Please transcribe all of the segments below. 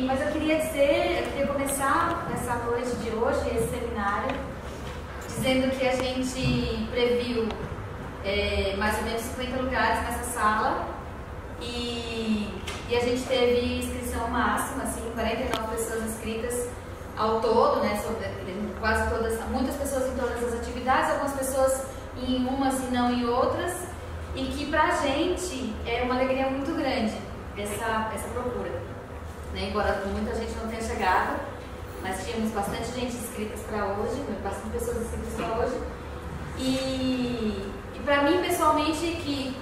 Mas eu queria começar essa noite de hoje, esse seminário, dizendo que a gente previu mais ou menos 50 lugares nessa sala e a gente teve inscrição máxima, assim, 49 pessoas inscritas ao todo, né, quase todas, muitas pessoas em todas as atividades, algumas pessoas em umas e não em outras, e que pra gente é uma alegria muito grande essa procura, né? Embora muita gente não tenha chegado, mas tínhamos bastante gente inscritas para hoje, bastante pessoas inscritas para hoje, e para mim pessoalmente que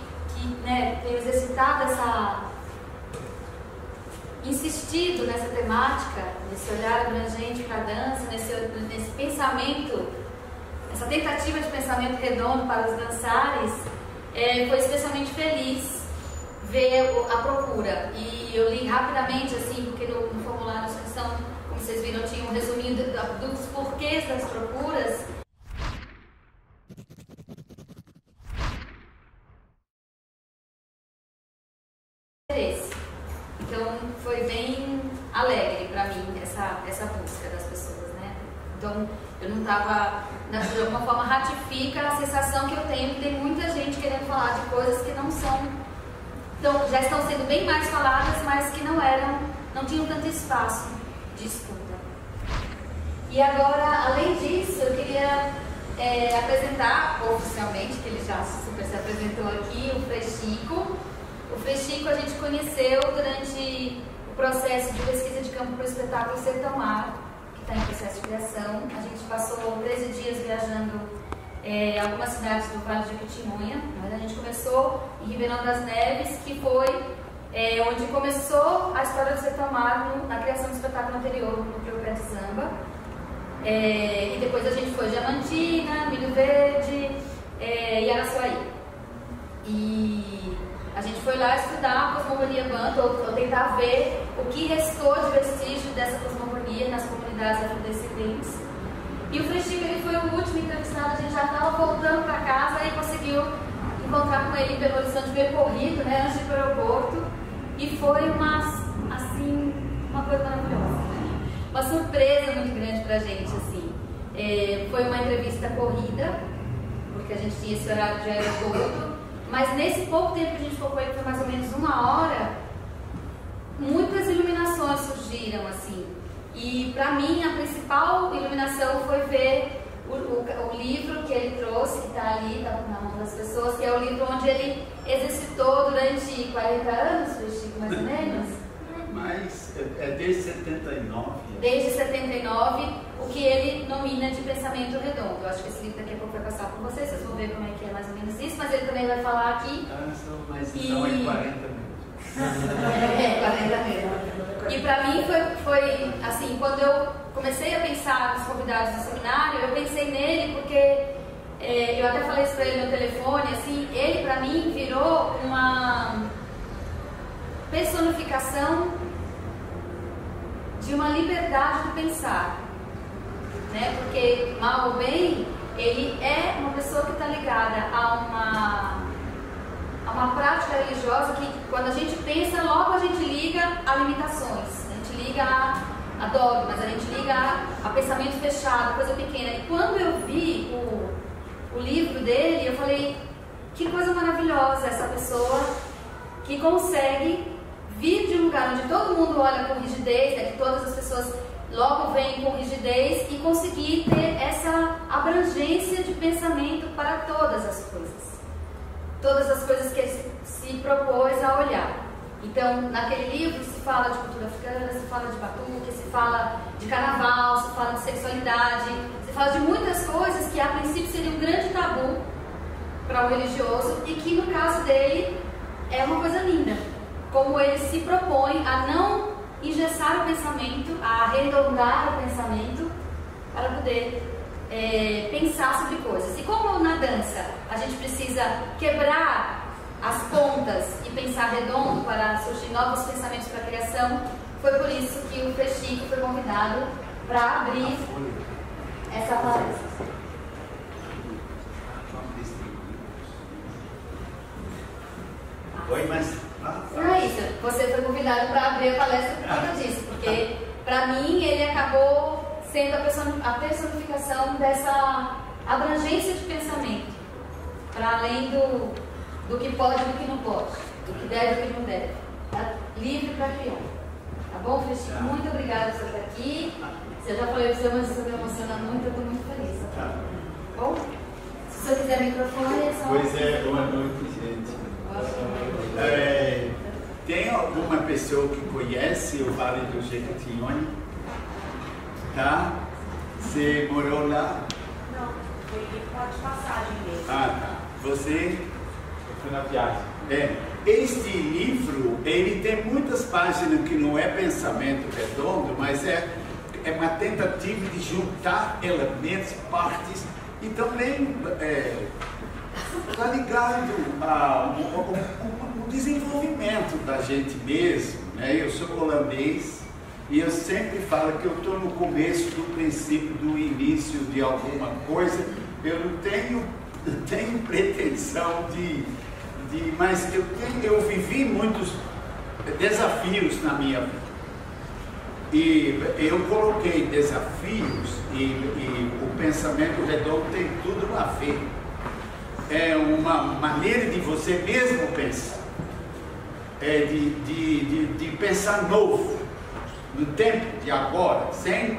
né, tenho exercitado insistido nessa temática, nesse olhar abrangente para a dança, nesse pensamento, essa tentativa de pensamento redondo para os dançares, foi especialmente feliz ver a procura. E eu li rapidamente, assim, porque no formulário de inscrição, como vocês viram, tinha um resuminho dos porquês das procuras. Então foi bem alegre para mim essa busca das pessoas, né? Então eu não estava, de alguma forma ratifica a sensação que eu tenho que tem muita gente querendo falar de coisas que não são, então já estão sendo bem mais faladas, mas que não tinham tanto espaço de escuta. E agora, além disso, eu queria apresentar oficialmente, que ele já super se apresentou aqui, o Frei Chico. O Frei Chico a gente conheceu durante o processo de pesquisa de campo para o espetáculo Sertão-Mar, que está em processo de criação. A gente passou 13 dias viajando algumas cidades do Vale de Jequitinhonha. A gente começou em Ribeirão das Neves, que foi onde começou a história do Sertão-Mar na criação do espetáculo anterior, no Núcleo Pé de Samba. E depois a gente foi Diamantina, Milho Verde e Araçuaí. E a gente foi lá estudar a cosmogonia banto, ou tentar ver o que restou de vestígio dessa cosmogonia nas comunidades afrodescendentes. E o Frei Chico, ele foi o último entrevistado, a gente já estava voltando para casa e conseguiu encontrar com ele em Belo Horizonte, meio corrido, né, antes de ir para o aeroporto. E foi uma coisa maravilhosa, uma surpresa muito grande para a gente, assim. Foi uma entrevista corrida, porque a gente tinha esse horário de aeroporto. Mas nesse pouco tempo que a gente ficou com ele, que foi mais ou menos 1 hora, muitas iluminações surgiram, assim. E para mim a principal iluminação foi ver o livro que ele trouxe, que está ali, tá na mão das pessoas, que é o livro onde ele exercitou durante 40 anos, Chico, mais ou menos. Mas desde 79. Desde 79, o que ele nomina de pensamento redondo. Eu acho que esse livro daqui a pouco vai passar por vocês vão ver como é que é mais ou menos isso, mas ele também vai falar aqui. Mas então é 40 mesmo. 40 mesmo. E para mim foi assim, quando eu comecei a pensar nos convidados do seminário, eu pensei nele porque eu até falei isso para ele no telefone, assim, ele para mim virou uma personificação de uma liberdade de pensar, né? Porque, mal ou bem, ele é uma pessoa que está ligada a uma prática religiosa que, quando a gente pensa, logo a gente liga a limitações, a gente liga a dogmas, a gente liga a pensamento fechado, coisa pequena. E quando eu vi o livro dele, eu falei, que coisa maravilhosa essa pessoa que consegue vir de um lugar onde todo mundo olha com rigidez, né, que todas as pessoas logo veem com rigidez, e conseguir ter essa abrangência de pensamento para todas as coisas que ele se propôs a olhar. Então, naquele livro se fala de cultura africana, se fala de batuque, se fala de carnaval, se fala de sexualidade, se fala de muitas coisas que a princípio seria um grande tabu para o religioso e que no caso dele é uma coisa linda. Como ele se propõe a não engessar o pensamento, a arredondar o pensamento para poder pensar sobre coisas. E como na dança a gente precisa quebrar as pontas e pensar redondo para surgir novos pensamentos para a criação, foi por isso que o Frei Chico foi convidado para abrir essa palestra. Oi, mas... Não é isso, você foi convidado para abrir a palestra por causa disso, porque para mim, ele acabou sendo a personificação dessa abrangência de pensamento, para além do que pode e do que não pode, do que deve e do que não deve. Tá livre para criar. Tá bom, Cristina? Muito obrigada por estar aqui. Eu já falei para você, mas você me emociona muito, eu estou muito feliz. Tá bom? Se você quiser microfone, é só... Pois é, boa noite, gente. Tem alguma pessoa que conhece o Vale do Jequitinhonha? Tá? Você morou lá? Não, foi de passagem mesmo. Ah, tá. Você? Eu fui na viagem. Este livro, ele tem muitas páginas que não é pensamento redondo, mas é uma tentativa de juntar elementos, partes, e também está ligado ao desenvolvimento da gente mesmo, né? Eu sou holandês e eu sempre falo que eu estou no começo do princípio, do início de alguma coisa. Eu não tenho pretensão mas eu vivi muitos desafios na minha vida. E eu coloquei desafios e o pensamento redondo tem tudo a ver. É uma maneira de você mesmo pensar. De pensar novo, no tempo de agora, sem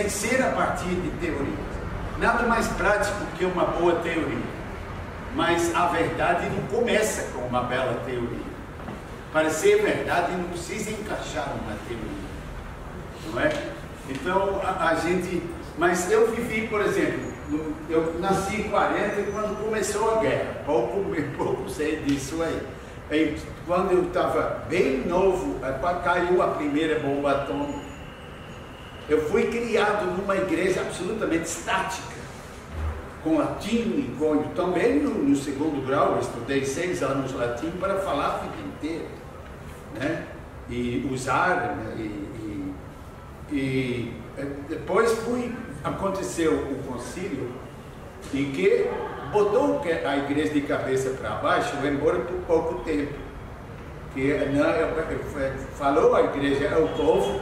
ser a partir de teoria. Nada mais prático que uma boa teoria. Mas a verdade não começa com uma bela teoria. Para ser verdade, não precisa encaixar uma teoria. Não é? Então, mas eu vivi, por exemplo, eu nasci em 40 quando começou a guerra. Pouco sei disso aí. Quando eu estava bem novo, caiu a primeira bomba atômica. Eu fui criado numa igreja absolutamente estática, com latim, também no segundo grau, eu estudei 6 anos latim para falar a vida inteira, né? E usar, e depois aconteceu o concílio, em que botou a igreja de cabeça para baixo, embora por pouco tempo, que falou a igreja é o povo,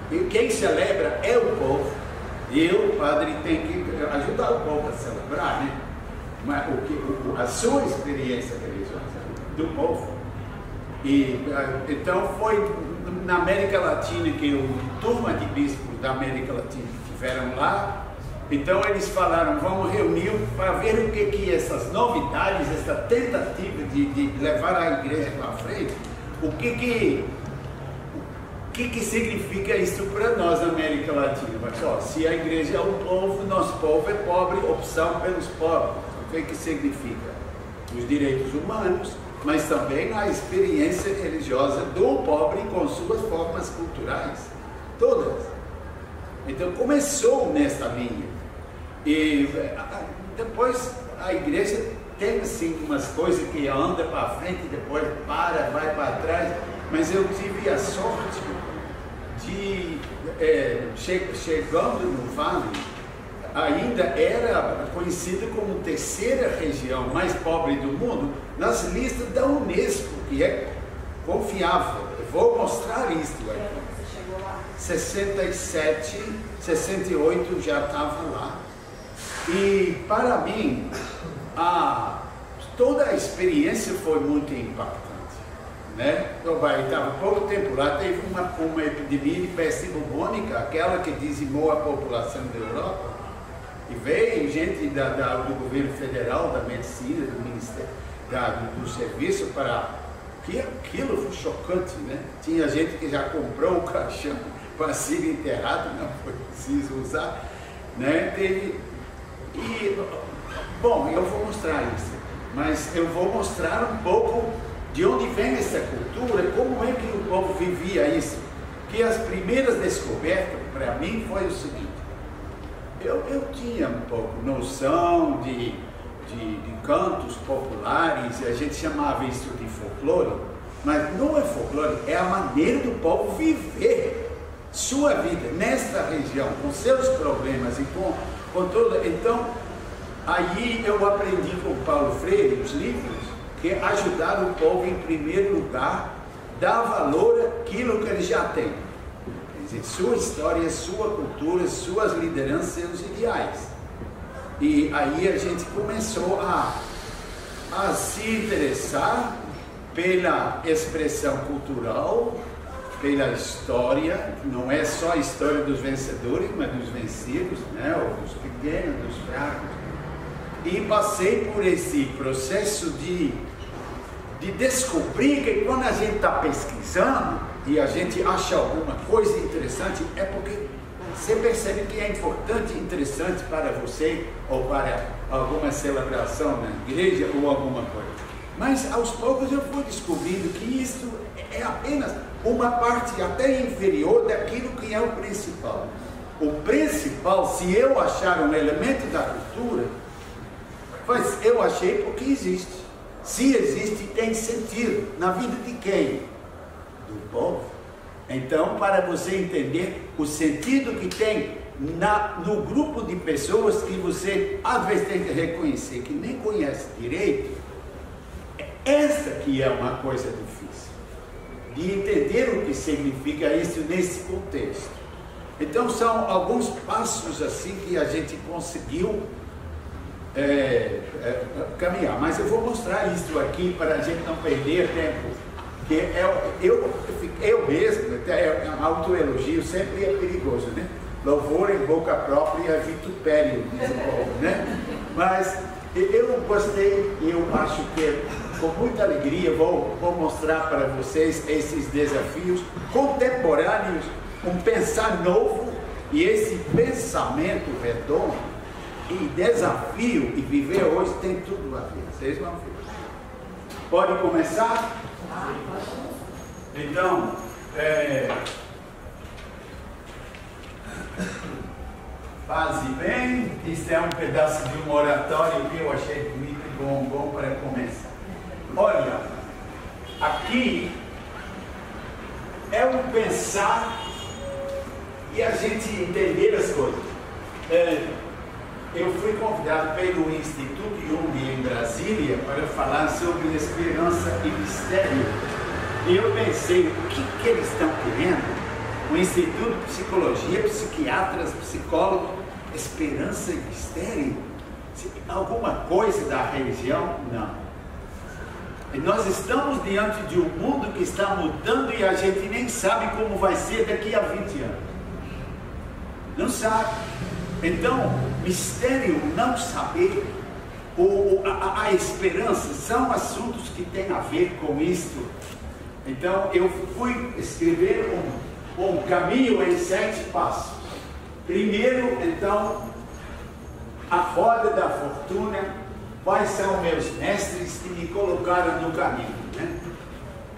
e quem celebra é o povo. E o padre tem que ajudar o povo a celebrar, né? Mas a sua experiência religiosa do povo. E então foi na América Latina que turma de bispos da América Latina estiveram lá. Então eles falaram, vamos reunir para ver o que essas novidades, essa tentativa de levar a igreja para frente, o que significa isso para nós na América Latina? Mas, se a igreja é o povo, nosso povo é pobre, opção pelos pobres. O que significa? Os direitos humanos, mas também a experiência religiosa do pobre com suas formas culturais, todas. Então começou nessa linha. E depois a igreja tem assim umas coisas que anda para frente, depois vai para trás, mas eu tive a sorte de, chegando no Vale, ainda era conhecida como terceira região mais pobre do mundo, nas listas da Unesco, que é confiável. Eu vou mostrar isso aqui. Você chegou lá? 67, 68 já estava lá. E para mim, toda a experiência foi muito impactante. Né? Eu estava pouco tempo lá, teve uma epidemia de peste bubônica, aquela que dizimou a população da Europa, e veio gente do governo federal, da medicina, do ministério, do serviço, que aquilo foi chocante, né? Tinha gente que já comprou o caixão para ser enterrado, não foi preciso usar, né? Bom, eu vou mostrar isso, mas eu vou mostrar um pouco de onde vem essa cultura, como é que o povo vivia isso. Que as primeiras descobertas, para mim, foi o seguinte: eu tinha um pouco noção de cantos populares, a gente chamava isso de folclore, mas não é folclore, é a maneira do povo viver sua vida nesta região, com seus problemas e com toda. Então, aí eu aprendi com Paulo Freire, os livros, que ajudar o povo, em primeiro lugar, dar valor àquilo que ele já tem. dizer, sua história, sua cultura, suas lideranças, seus ideais. E aí a gente começou a se interessar pela expressão cultural, pela história, não é só a história dos vencedores, mas dos vencidos, né? Ou dos pequenos, dos fracos. E passei por esse processo de descobrir que quando a gente está pesquisando e a gente acha alguma coisa interessante, é porque você percebe que é importante e interessante para você ou para alguma celebração na igreja ou alguma coisa. Mas aos poucos eu fui descobrindo que isso é apenas uma parte até inferior daquilo que é o principal. O principal, se eu achar um elemento da cultura, mas eu achei porque existe. Se existe, tem sentido. Na vida de quem? Do povo. Então, para você entender o sentido que tem no grupo de pessoas que você às vezes tem que reconhecer que nem conhece direito, essa que é uma coisa difícil, de entender o que significa isso nesse contexto. Então, são alguns passos assim que a gente conseguiu caminhar, mas eu vou mostrar isso aqui para a gente não perder tempo, que eu mesmo, até autoelogio sempre é perigoso, né? Louvor em boca própria é vitupério, diz o povo, né? Mas eu gostei, eu acho que com muita alegria vou mostrar para vocês esses desafios contemporâneos, um pensar novo, e esse pensamento redondo e desafio e viver hoje tem tudo a ver. Vocês vão ver. Pode começar? Então, faze bem. Isso é um pedaço de um oratório que eu achei muito bom para começar. Olha, aqui é um pensar e a gente entender as coisas. Eu fui convidado pelo Instituto Jung em Brasília para falar sobre esperança e mistério. E eu pensei, o que eles estão querendo? O Instituto de Psicologia, psiquiatras, psicólogos, esperança e mistério? Alguma coisa da religião? Não. E nós estamos diante de um mundo que está mudando e a gente nem sabe como vai ser daqui a 20 anos. Não sabe. Então, mistério, não saber, a esperança, são assuntos que têm a ver com isto. Então, eu fui escrever um caminho em 7 passos. Primeiro, então, a roda da fortuna, quais são meus mestres que me colocaram no caminho, né?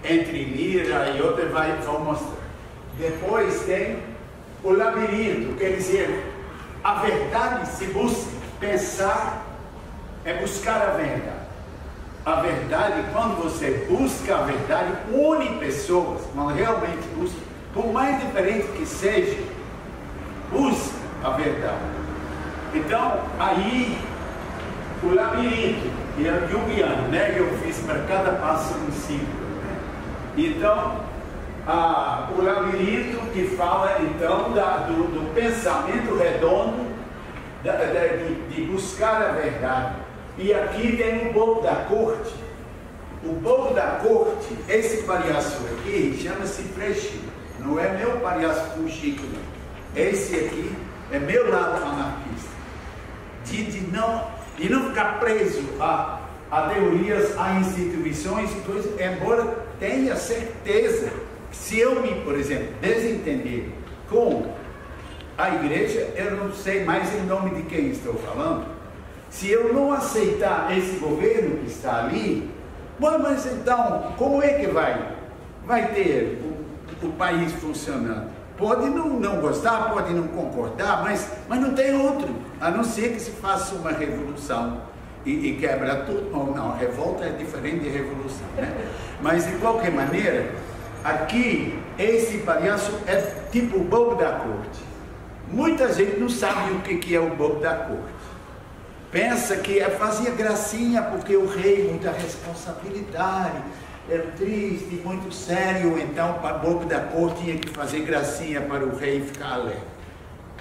Entre Lira e outra, vão mostrar. Depois tem o labirinto, quer dizer, a verdade se busca. Pensar é buscar a verdade. A verdade, quando você busca a verdade, une pessoas, mas realmente busca, por mais diferente que seja, busca a verdade. Então, aí, o labirinto, que é junguiano, né? Eu fiz para cada passo um ciclo. Né? Então, o labirinto que fala então do pensamento redondo, de buscar a verdade. E aqui tem o bobo da corte. O bobo da corte, esse palhaço aqui, chama-se Freixo. Não é meu palhaço Fuxico, não. Esse aqui é meu lado anarquista. De não ficar preso a teorias, a instituições e coisas, embora tenha certeza. Se eu por exemplo, desentender com a igreja, eu não sei mais em nome de quem estou falando. Se eu não aceitar esse governo que está ali, bom, mas então, como é que vai ter o país funcionando? Pode não gostar, pode não concordar, mas não tem outro, a não ser que se faça uma revolução e quebra tudo. Não, revolta é diferente de revolução, né? Mas de qualquer maneira, aqui, esse palhaço é tipo o bobo da corte. Muita gente não sabe o que é o bobo da corte. Pensa que fazia gracinha porque o rei, muita responsabilidade, era triste, muito sério, então o povo da corte tinha que fazer gracinha para o rei ficar alegre.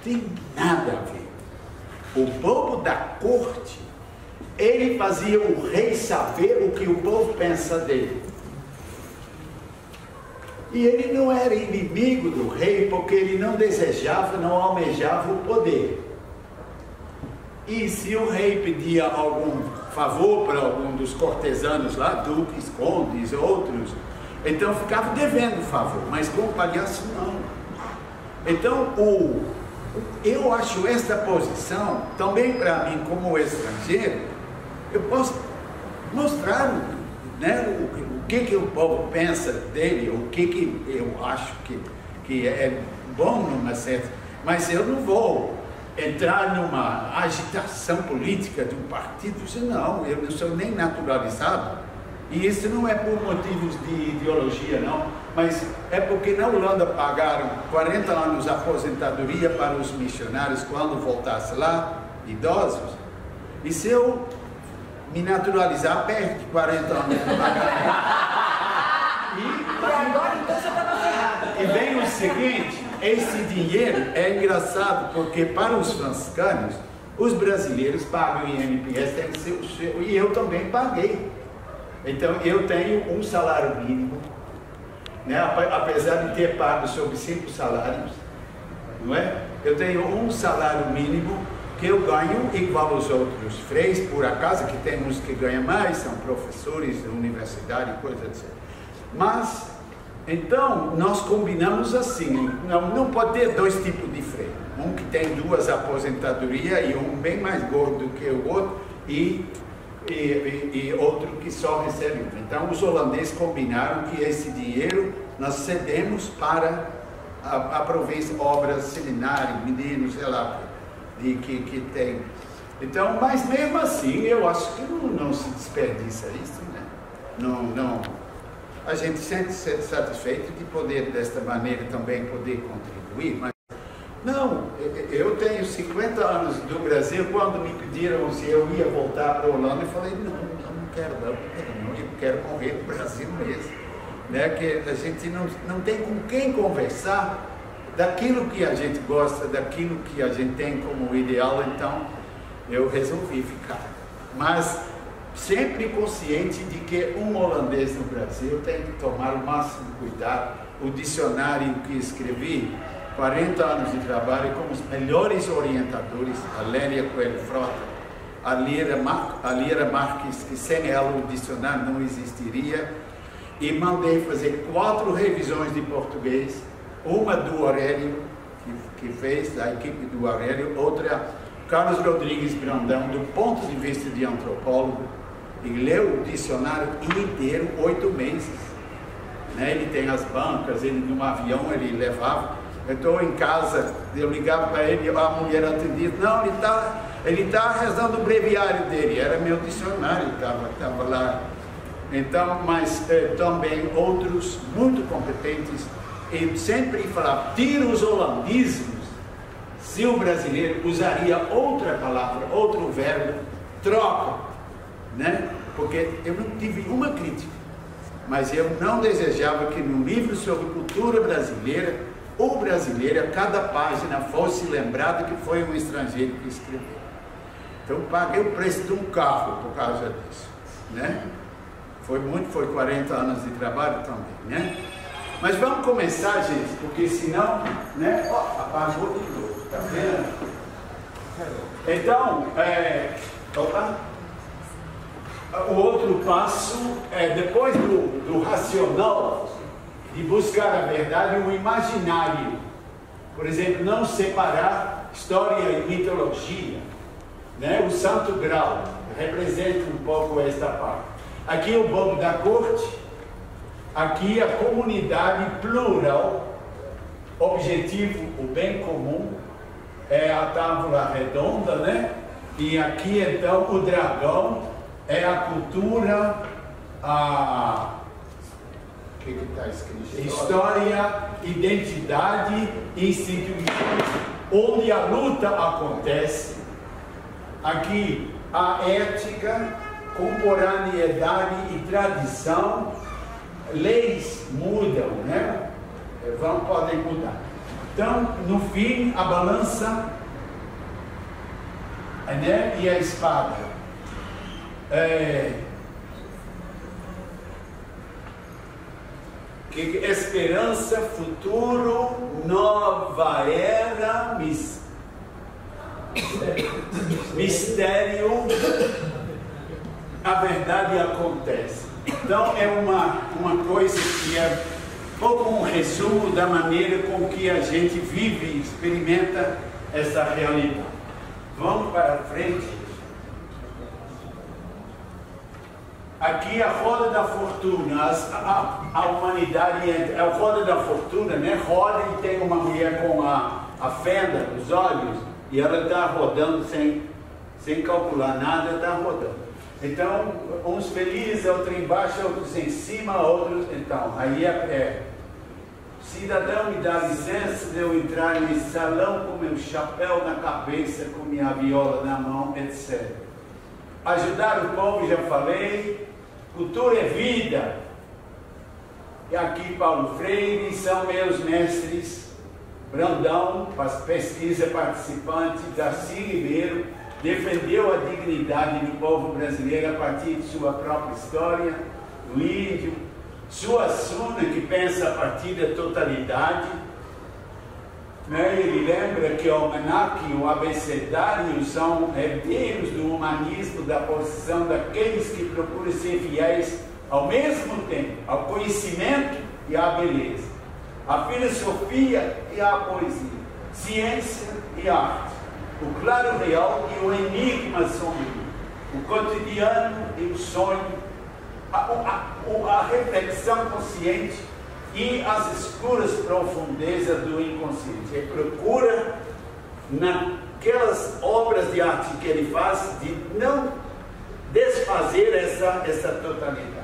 Tem nada a ver. O povo da corte, ele fazia o rei saber o que o povo pensa dele. E ele não era inimigo do rei, porque ele não desejava, não almejava o poder. E se o rei pedia algum favor para algum dos cortesanos lá, duques, condes, outros, então ficava devendo favor, mas com o palhaço não. Então, eu acho esta posição, também para mim como estrangeiro, eu posso mostrar, né, o que o povo pensa dele, o que eu acho que é bom numa certa, mas eu não vou entrar numa agitação política de um partido, não, eu não sou nem naturalizado, e isso não é por motivos de ideologia, não, mas é porque na Holanda pagaram 40 anos de aposentadoria para os missionários quando voltasse lá, idosos, e se eu me naturalizar, perde 40 anos de pagamento. E agora então você estava ferrado. E vem o seguinte, esse dinheiro é engraçado porque para os franciscanos, os brasileiros pagam INPS, tem que ser o seu, e eu também paguei. Então eu tenho um salário mínimo, né? Apesar de ter pago sobre 5 salários, não é? Eu tenho um salário mínimo que eu ganho igual aos outros freis, por acaso que tem uns que ganham mais, são professores da universidade, coisa assim. Mas, então, nós combinamos assim, não pode ter 2 tipos de freio. Um que tem 2 aposentadorias e um bem mais gordo que o outro e outro que só recebe um. Então, os holandeses combinaram que esse dinheiro nós cedemos para aproveitar obras, seminários, meninos, sei lá, que tem. Então, mas mesmo assim, eu acho que não se desperdiça isso, né? Não. A gente sente-se satisfeito de poder, desta maneira, também poder contribuir, mas não, eu tenho 50 anos do Brasil, quando me pediram se eu ia voltar para a Holanda, eu falei, não quero não, eu quero morrer no Brasil mesmo, né? Que a gente não tem com quem conversar daquilo que a gente gosta, daquilo que a gente tem como ideal, então eu resolvi ficar. Mas sempre consciente de que um holandês no Brasil tem que tomar o máximo cuidado. O dicionário que escrevi, 40 anos de trabalho com os melhores orientadores, a Lélia Coelho Frota, a Lira Marques, que sem ela o dicionário não existiria, e mandei fazer 4 revisões de português, uma do Aurélio, que fez, da equipe do Aurélio, outra Carlos Rodrigues Brandão, do ponto de vista de antropólogo, e leu o dicionário inteiro, 8 meses. Né? Ele tem as bancas, ele num avião ele levava. Eu estou em casa, eu ligava para ele, a mulher atendia, não, ele tá rezando o breviário dele, era meu dicionário, estava lá. Então, mas também outros muito competentes, e sempre falava, tira os holandismos, se o brasileiro usaria outra palavra, outro verbo, troca, né? Porque eu não tive uma crítica, mas eu não desejava que no livro sobre cultura brasileira, o brasileiro, a cada página, fosse lembrado que foi um estrangeiro que escreveu. Então, paguei o preço de um carro por causa disso, né? Foi 40 anos de trabalho também, né? Mas vamos começar, gente, porque senão, né? Ó, apagou de novo, tá vendo? Então, o outro passo é, depois do racional, de buscar a verdade, o imaginário. Por exemplo, não separar história e mitologia, né? O Santo Grau representa um pouco esta parte. Aqui o povo da corte, aqui a comunidade plural, objetivo, o bem comum, é a tábua redonda, né? E aqui então o dragão é a cultura, o que está escrito? História, identidade e instituições, onde a luta acontece. Aqui a ética, contemporaneidade e tradição, leis mudam, né? Podem mudar. Então, no fim, a balança, né? E a espada. Que esperança, futuro, nova era, mistério, a verdade acontece. Então é uma coisa que é pouco um resumo da maneira com que a gente vive e experimenta essa realidade. Vamos para frente. Aqui a roda da fortuna, a humanidade entra, a roda da fortuna, né? Roda e tem uma mulher com a fenda nos olhos e ela está rodando sem calcular nada, está rodando. Então, uns felizes, outros embaixo, outros em cima, outros... Então, aí cidadão, me dá licença de eu entrar nesse salão com meu chapéu na cabeça, com minha viola na mão, etc. Ajudar o povo, já falei. Cultura é vida. E aqui Paulo Freire são meus mestres. Brandão, pesquisa participante, Darcy Ribeiro, defendeu a dignidade do povo brasileiro a partir de sua própria história, do índio. Suassuna, que pensa a partir da totalidade, né? Ele lembra que o almanaque e o abecedário são herdeiros do humanismo, da posição daqueles que procuram ser fiéis ao mesmo tempo ao conhecimento e à beleza, à filosofia e à poesia, ciência e arte, o claro real e o enigma sombrio, o cotidiano e o sonho, a reflexão consciente e as escuras profundezas do inconsciente. Ele procura, naquelas obras de arte que ele faz, de não desfazer essa totalidade.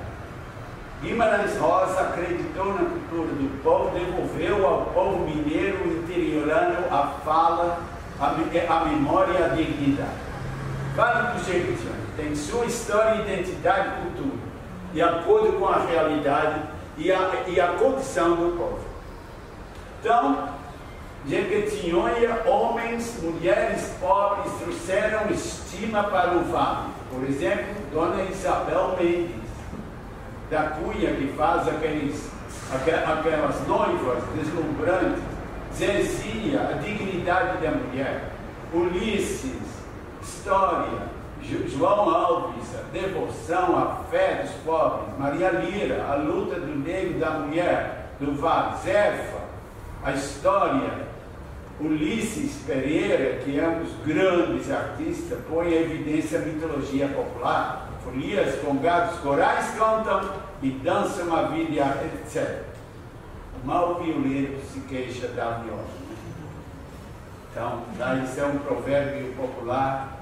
Guimarães Rosa acreditou na cultura do povo, devolveu ao povo mineiro interiorano a fala, a memória e a dignidade. Cada do Jequitinhonha tem sua história, identidade e cultura, de acordo com a realidade e a condição do povo. Então, Jequitinhonha, homens, mulheres, pobres, trouxeram estima para o vale. Por exemplo, Dona Isabel Mendes, da Cunha, que faz aquelas noivas deslumbrantes, Zezia, a dignidade da mulher, Ulisses, história, João Alves, a devoção, a fé dos pobres, Maria Lira, a luta do negro e da mulher, do Vale, Zefa, a história, Ulisses Pereira, que é um dos grandes artistas, põe em evidência a mitologia popular, folias com gatos corais cantam e dançam a vida, etc. O mau violeiro se queixa da viola. Então, isso é um provérbio popular.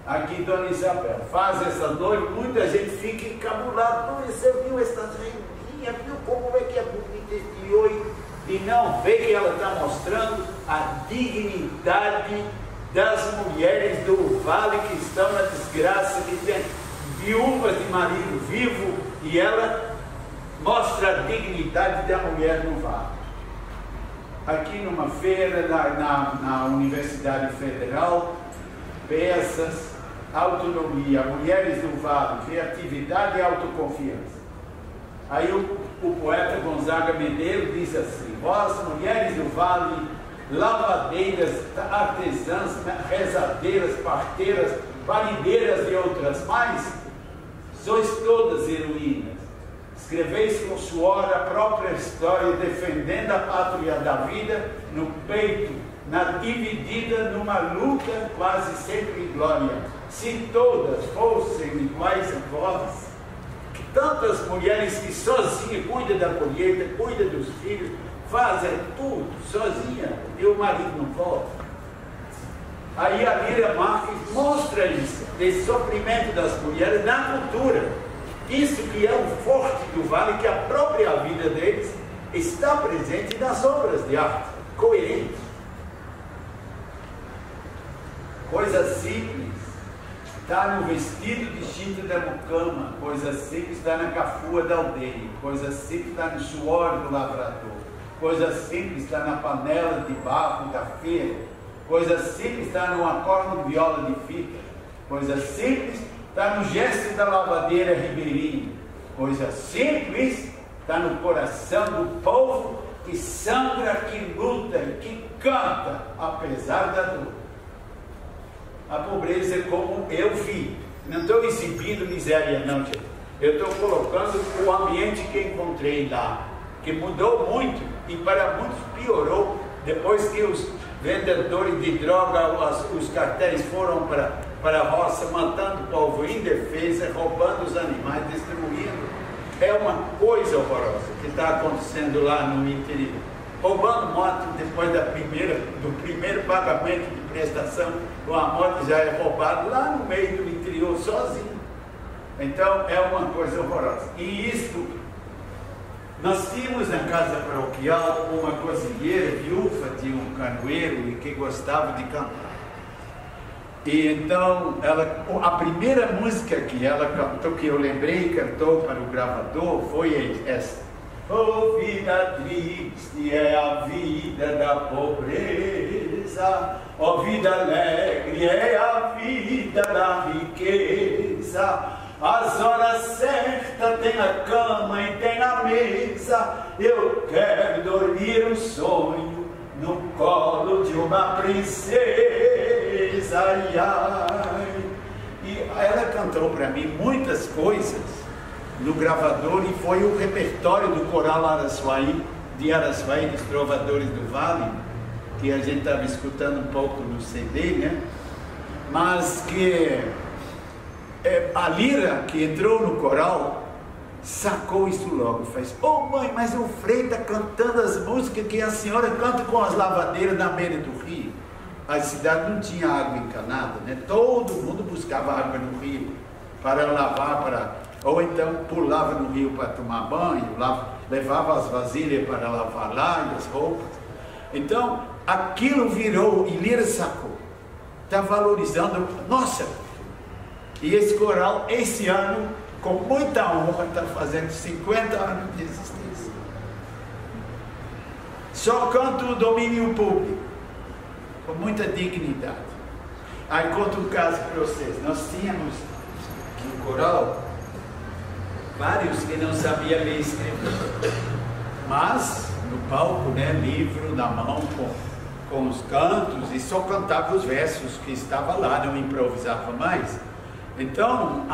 Aqui, Dona Isabel faz essa noite, muita gente fica encabulada. Você viu essas rendinhas, viu como é que é bonita esse oi? E não vê que ela está mostrando a dignidade das mulheres do vale que estão na desgraça, que tem viúvas de marido vivo, e ela mostra a dignidade da mulher no vale. Aqui numa feira na Universidade Federal, peças, autonomia, mulheres do vale, criatividade e autoconfiança. Aí o poeta Gonzaga Medeiros diz assim: vós, mulheres do vale, lavadeiras, artesãs, rezadeiras, parteiras, parideiras e outras mais, sois todas heroínas. Escreveis com suor a própria história, defendendo a pátria da vida no peito, dividida numa luta quase sempre em glória. Se todas fossem iguais a vós, que tantas mulheres que sozinhas cuidam da colheita, cuidam dos filhos, fazem tudo sozinha, e o marido não volta. Aí a Líria Marques mostra isso, esse sofrimento das mulheres na cultura. Isso que é o forte do vale, que a própria vida deles está presente nas obras de arte, coerente. Coisa simples, está no vestido de chita da mucama, coisa simples está na cafua da aldeia, coisa simples está no suor do lavrador, coisa simples está na panela de barro da feira, coisa simples está no acorde de viola de fita, coisa simples está no gesto da lavadeira ribeirinha, coisa simples está no coração do povo que sangra, que luta e que canta, apesar da dor. A pobreza é como eu vi. Não estou exibindo miséria, não, gente. Eu estou colocando o ambiente que encontrei lá, que mudou muito e para muitos piorou depois que os vendedores de droga, os cartéis foram para a roça, matando o povo indefesa, roubando os animais, destruindo. É uma coisa horrorosa que está acontecendo lá no interior. Roubando moto depois do primeiro pagamento de prestação, a moto já é roubada lá no meio do interior, sozinho. Então é uma coisa horrorosa. E isso, nós tínhamos na casa paroquial uma cozinheira viúva de um canoeiro e que gostava de cantar. E então, a primeira música que ela cantou, que eu lembrei e cantou para o gravador, foi essa. Oh, vida triste é a vida da pobreza, oh, vida alegre é a vida da riqueza. As horas certas tem na cama e tem na mesa. Eu quero dormir um sonho no colo de uma princesa. Ai, ai. E ela cantou para mim muitas coisas no gravador e foi o repertório do coral Araçuaí, dos Trovadores do Vale, que a gente estava escutando um pouco no CD, né? Mas que a Lira, que entrou no coral, sacou isso logo, faz: "Oh mãe, mas o Frei está cantando as músicas que a senhora canta com as lavadeiras na beira do rio." A cidade não tinha água encanada, né? Todo mundo buscava água no rio para lavar, ou então pulava no rio para tomar banho, levava as vasilhas para lavar lá e as roupas. Então aquilo virou, e Lira sacou, está valorizando, nossa. E esse coral, esse ano, com muita honra, está fazendo 50 anos de existência. Só canto o domínio público, com muita dignidade. Aí conto um caso para vocês. Nós tínhamos no coral vários que não sabiam ler e escrever, mas no palco, né, livro na mão com os cantos, e só cantava os versos que estava lá, não improvisava mais. Então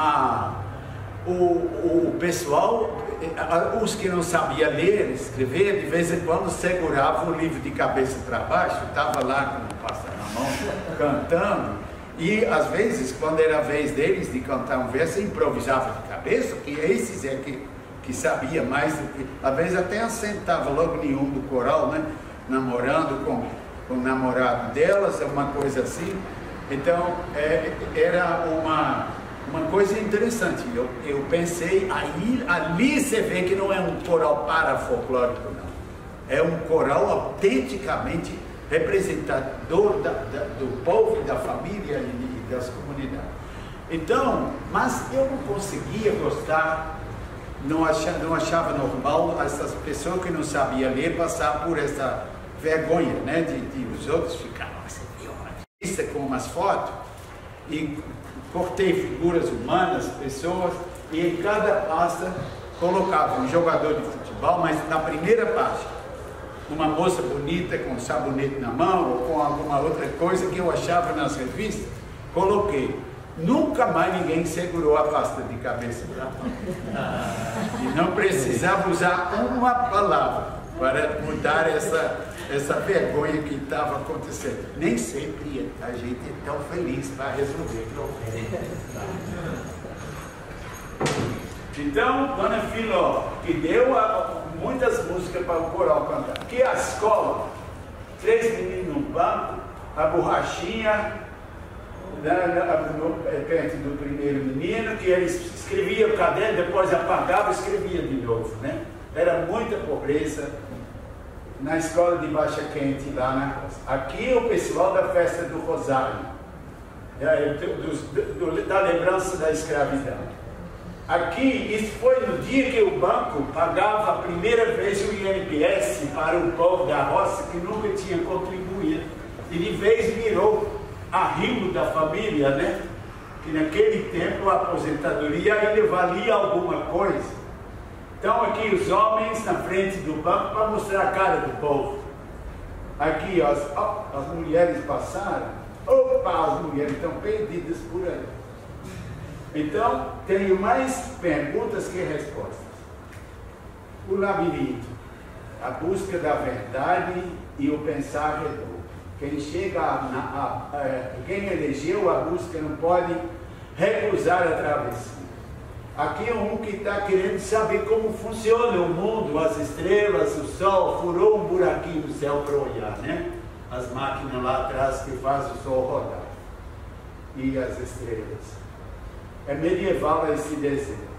o pessoal, os que não sabiam ler e escrever, de vez em quando seguravam o livro de cabeça para baixo, estava lá com o pássaro na mão cantando. E às vezes, quando era a vez deles de cantar um verso, improvisava de cabeça, que esses é que sabia mais, às vezes até assentava logo nenhum do coral, né? Namorando com o namorado delas, uma coisa assim. Então, era uma coisa interessante. Eu pensei, ali você vê que não é um coral parafolclórico, não. É um coral autenticamente representador do povo e da família e das comunidades. Então, mas eu não conseguia gostar, não achava normal essas pessoas que não sabiam ler passar por essa vergonha, né, de os outros ficarem, você viu uma revista com umas fotos, e cortei figuras humanas, pessoas, e em cada pasta colocava um jogador de futebol, mas na primeira página uma moça bonita com um sabonete na mão, ou com alguma outra coisa que eu achava nas revistas, coloquei. Nunca mais ninguém segurou a pasta de cabeça para mão. E não precisava usar uma palavra para mudar essa vergonha que estava acontecendo. Nem sempre a gente é tão feliz para resolver problemas. Então, Dona Filó, que deu muitas músicas para o coral cantar. Que a escola, 3 meninos no banco, a borrachinha perto do primeiro menino, que ele escrevia o caderno, depois apagava e escrevia de novo, né? Era muita pobreza na escola de Baixa Quente, lá na costa. Aqui o pessoal da festa do Rosário, da lembrança da escravidão. Aqui, isso foi no dia que o banco pagava a primeira vez o INPS para o povo da roça que nunca tinha contribuído. E de vez virou arrimo da família, né? Que naquele tempo a aposentadoria ainda valia alguma coisa. Então aqui os homens na frente do banco para mostrar a cara do povo. Aqui as mulheres passaram. Opa, as mulheres estão perdidas por aí. Então, tenho mais perguntas que respostas. O labirinto, a busca da verdade e o pensar redondo. Quem quem elegeu a busca não pode recusar a travessia. Aqui é um que está querendo saber como funciona o mundo, as estrelas, o sol, furou um buraquinho no céu para olhar, né? As máquinas lá atrás que fazem o sol rodar. E as estrelas. É medieval esse desenho.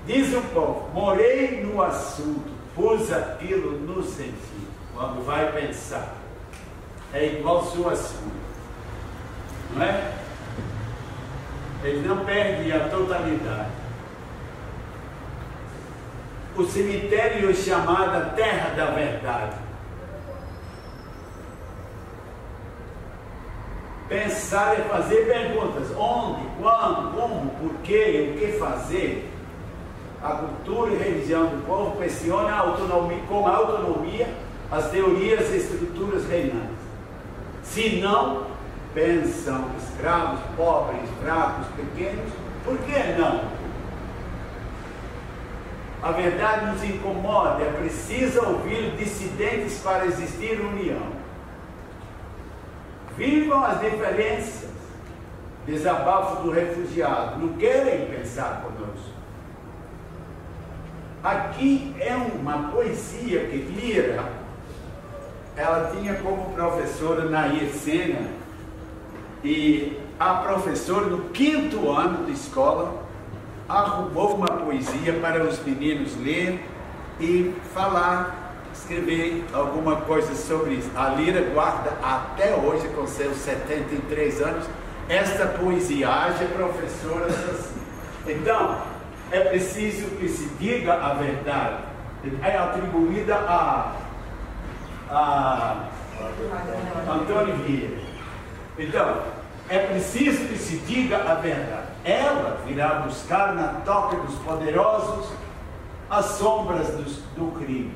Diz o povo, morei no assunto, pus aquilo no sentido. Quando vai pensar, é igual seu assunto, não é? Ele não perde a totalidade. O cemitério é chamado Terra da Verdade. Pensar é fazer perguntas. Onde, quando, como, porquê, o que fazer. A cultura e religião do povo questiona a autonomia, com a autonomia as teorias e estruturas reinantes. Se não, pensam escravos, pobres, fracos, pequenos, por que não? A verdade nos incomoda, é preciso ouvir dissidentes para existir união. Vivam as diferenças, desabafo do refugiado, não querem pensar conosco. Aqui é uma poesia que Lira, ela tinha como professora Nair Sena, e a professora no 5º ano de escola arrumou uma poesia para os meninos ler e falar, escrever alguma coisa sobre isso. A Lira guarda até hoje, com seus 73 anos, esta poesia, haja professoras assim. Então, é preciso que se diga a verdade. É atribuída a Antônio Vieira. Então, é preciso que se diga a verdade. Ela virá buscar na toca dos poderosos as sombras do crime.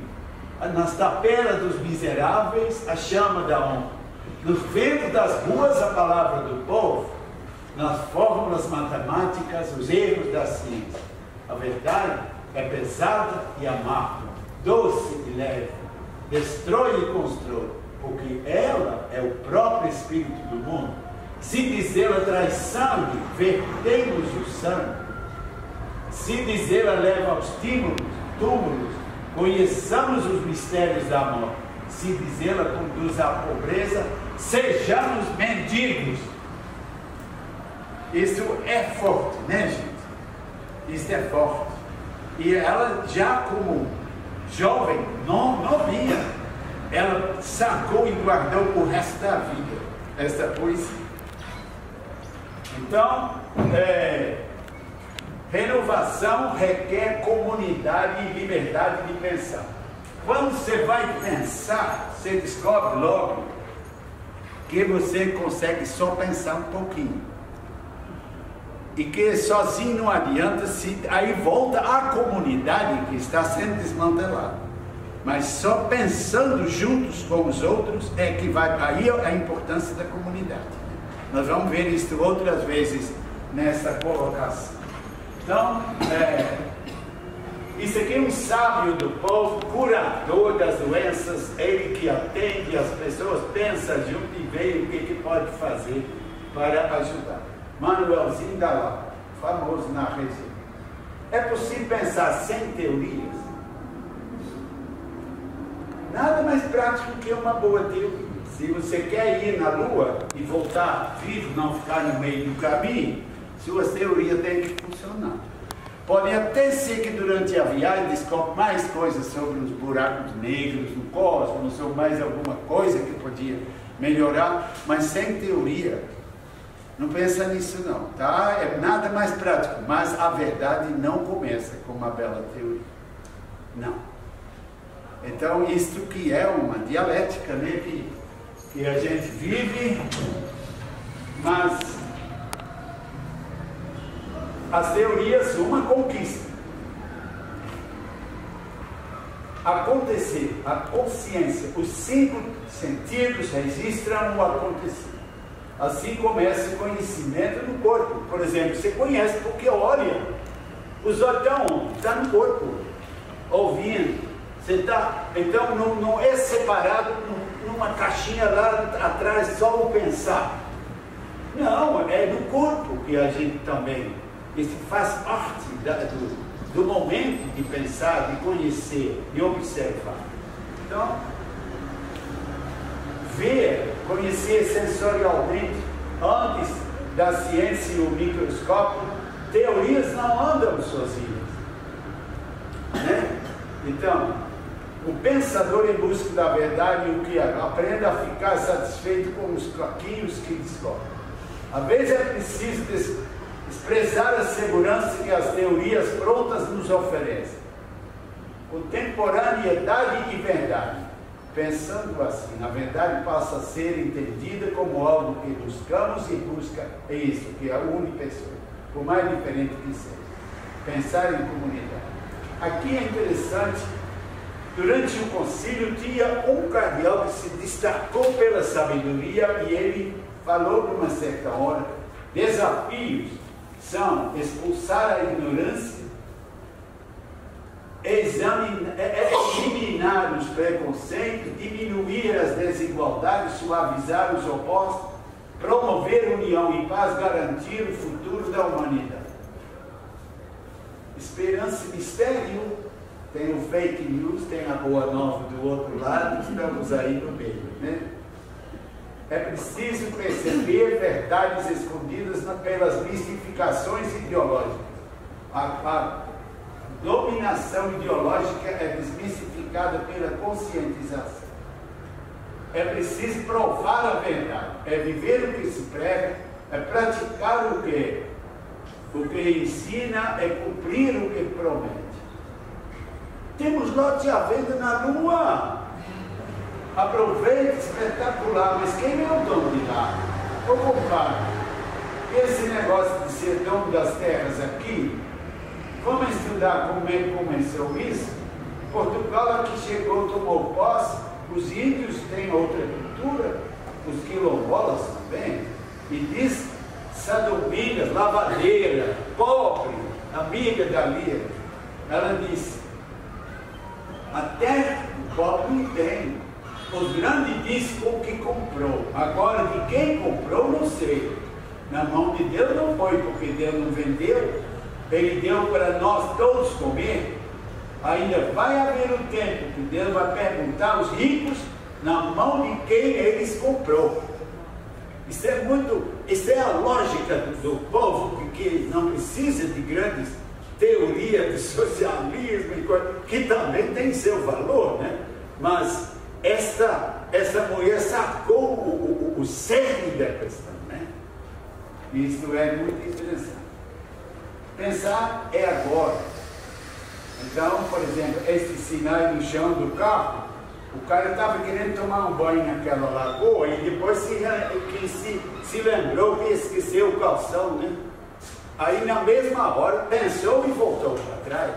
Nas taperas dos miseráveis, a chama da honra. No vento das ruas, a palavra do povo. Nas fórmulas matemáticas, os erros da ciência. A verdade é pesada e amarga, doce e leve, destrói e constrói, porque ela é o próprio espírito do mundo. Se diz ela traz sangue, vertemos o sangue. Se diz ela leva aos túmulos, conheçamos os mistérios da morte. Se diz ela conduz à pobreza, sejamos mendigos. Isso é forte, né, gente? Isso é forte. E ela já como jovem, novinha, ela sacou e guardou o resto da vida essa poesia. Então, renovação requer comunidade e liberdade de pensar. Quando você vai pensar, você descobre logo que você consegue só pensar um pouquinho. E que sozinho não adianta, aí volta a comunidade que está sendo desmantelada. Mas só pensando juntos com os outros é que vai aí a importância da comunidade. Nós vamos ver isso outras vezes nessa colocação. Então, isso aqui é um sábio do povo, curador das doenças, ele que atende as pessoas, pensa junto e vê o que pode fazer para ajudar. Manuelzinho da Lapa, famoso na região. É possível pensar sem teorias? Nada mais prático que uma boa teoria. Se você quer ir na Lua e voltar vivo, não ficar no meio do caminho, suas teorias têm que funcionar. Pode até ser que durante a viagem descobre mais coisas sobre os buracos negros no cosmos, ou mais alguma coisa que podia melhorar, mas sem teoria Não pensa nisso não, tá? É nada mais prático, mas a verdade não começa com uma bela teoria. Não. Então, isto que é uma dialética, né? Que a gente vive, mas as teorias, uma conquista. Acontecer, a consciência, os 5 sentidos registram o acontecer. Assim começa o conhecimento do corpo. Por exemplo, você conhece porque olha. Os olhos estão no corpo, ouvindo. Você tá, então não é separado numa caixinha lá atrás só o pensar. Não, é no corpo que a gente também. Isso faz parte do momento de pensar, de conhecer, de observar. Então, ver, conhecer sensorialmente, antes da ciência e o microscópio, teorias não andam sozinhas. Né? Então, o pensador em busca da verdade, o que aprende a ficar satisfeito com os caquinhos que descobre. Às vezes é preciso expressar a segurança que as teorias prontas nos oferecem. Contemporaneidade e verdade. Pensando assim, a verdade passa a ser entendida como algo que buscamos e busca é isso, que é a unipessoa, por mais diferente que seja. Pensar em comunidade. Aqui é interessante, durante o concílio tinha um cardeal que se destacou pela sabedoria e ele falou numa certa hora, desafios são expulsar a ignorância, eliminar os preconceitos, diminuir as desigualdades, suavizar os opostos, promover união e paz, garantir o futuro da humanidade. Esperança e mistério, tem o fake news, tem a boa nova do outro lado, estamos aí no meio, né? É preciso perceber verdades escondidas pelas mistificações ideológicas. A dominação ideológica é desmistificada pela conscientização. É preciso provar a verdade, é viver o que se prega, é praticar o que ensina, é cumprir o que promete. Temos lote à venda na Lua. Aproveite, espetacular, mas quem é o dono de lá? Ô compadre, esse negócio de ser dono das terras aqui, vamos estudar como ele começou isso? Portugal aqui chegou, tomou posse, os índios têm outra cultura, os quilombolas também, e diz sadomingas, lavadeira, pobre, amiga da Lia. Ela disse, a terra o pobre tem. Os grandes dizem o que comprou. Agora, de quem comprou, não sei. Na mão de Deus não foi, porque Deus não vendeu. Ele deu para nós todos comer. Ainda vai haver um tempo que Deus vai perguntar aos ricos na mão de quem eles comprou. Isso é a lógica do povo que não precisa de grandes teorias de socialismo, que também tem seu valor, né? Mas essa mulher sacou o cerne da questão, né? Isso é muito interessante. Pensar é agora. Então, por exemplo, esse sinal no chão do carro, o cara estava querendo tomar um banho naquela lagoa e depois se lembrou que esqueceu o calção, né? Aí na mesma hora pensou e voltou para trás.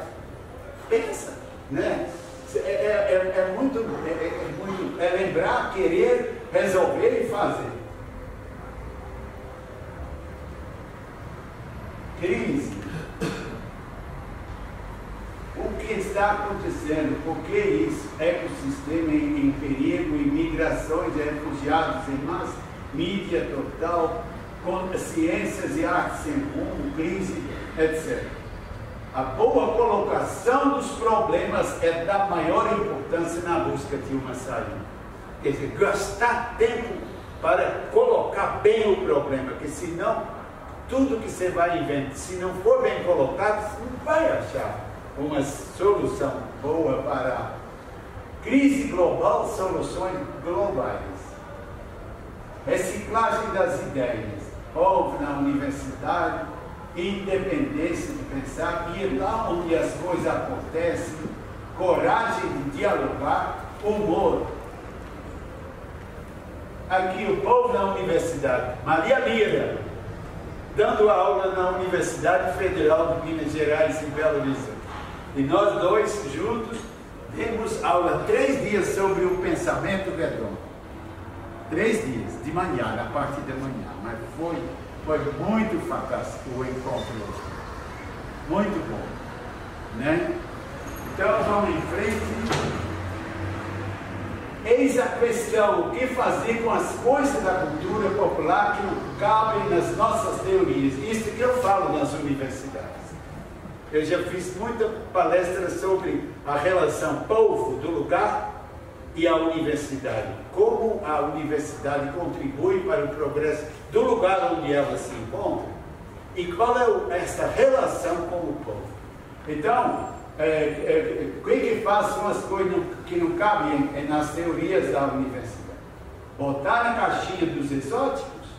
Pensa, né? É lembrar, querer, resolver e fazer. Crise. O que está acontecendo? Por que isso? Ecossistema em perigo, imigrações de refugiados em massa, mídia total, ciências e artes sem rumo, crise, etc. A boa colocação dos problemas é da maior importância na busca de uma saída. Quer dizer, gastar tempo para colocar bem o problema, porque senão, tudo que você vai inventar, se não for bem colocado, você não vai achar uma solução boa para a crise global, soluções globais. Reciclagem das ideias. povo na universidade, independência de pensar, ir lá onde as coisas acontecem, coragem de dialogar, humor. Aqui o povo na universidade, Maria Lira, dando aula na Universidade Federal de Minas Gerais em Belo Horizonte. E nós dois juntos demos aula 3 dias sobre o pensamento redondo. 3 dias, de manhã, na parte da manhã, mas foi muito fantástico o encontro hoje. Muito bom, né? Então vamos em frente. Eis a questão: o que fazer com as coisas da cultura popular que não cabem nas nossas teorias? Isso que eu falo nas universidades. Eu já fiz muita palestra sobre a relação povo do lugar e a universidade. Como a universidade contribui para o progresso do lugar onde ela se encontra e qual é essa relação com o povo. Então, o que faz com as coisas que não cabem nas teorias da universidade? Botar na caixinha dos exóticos?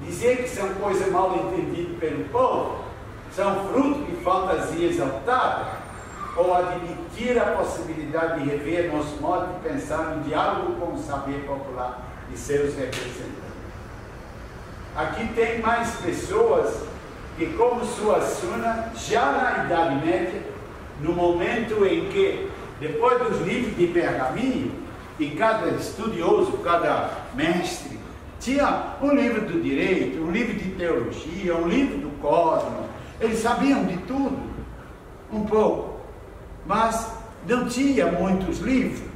Dizer que são coisas mal entendidas pelo povo? São fruto de fantasia exaltada? Ou admitir a possibilidade de rever nosso modo de pensar no diálogo com o saber popular e seus representantes? Aqui tem mais pessoas que, como Suassuna, já na Idade Média, no momento em que, depois dos livros de pergaminho, e cada estudioso, cada mestre, tinha um livro do direito, um livro de teologia, um livro do cosmos, eles sabiam de tudo, um pouco, mas não tinha muitos livros.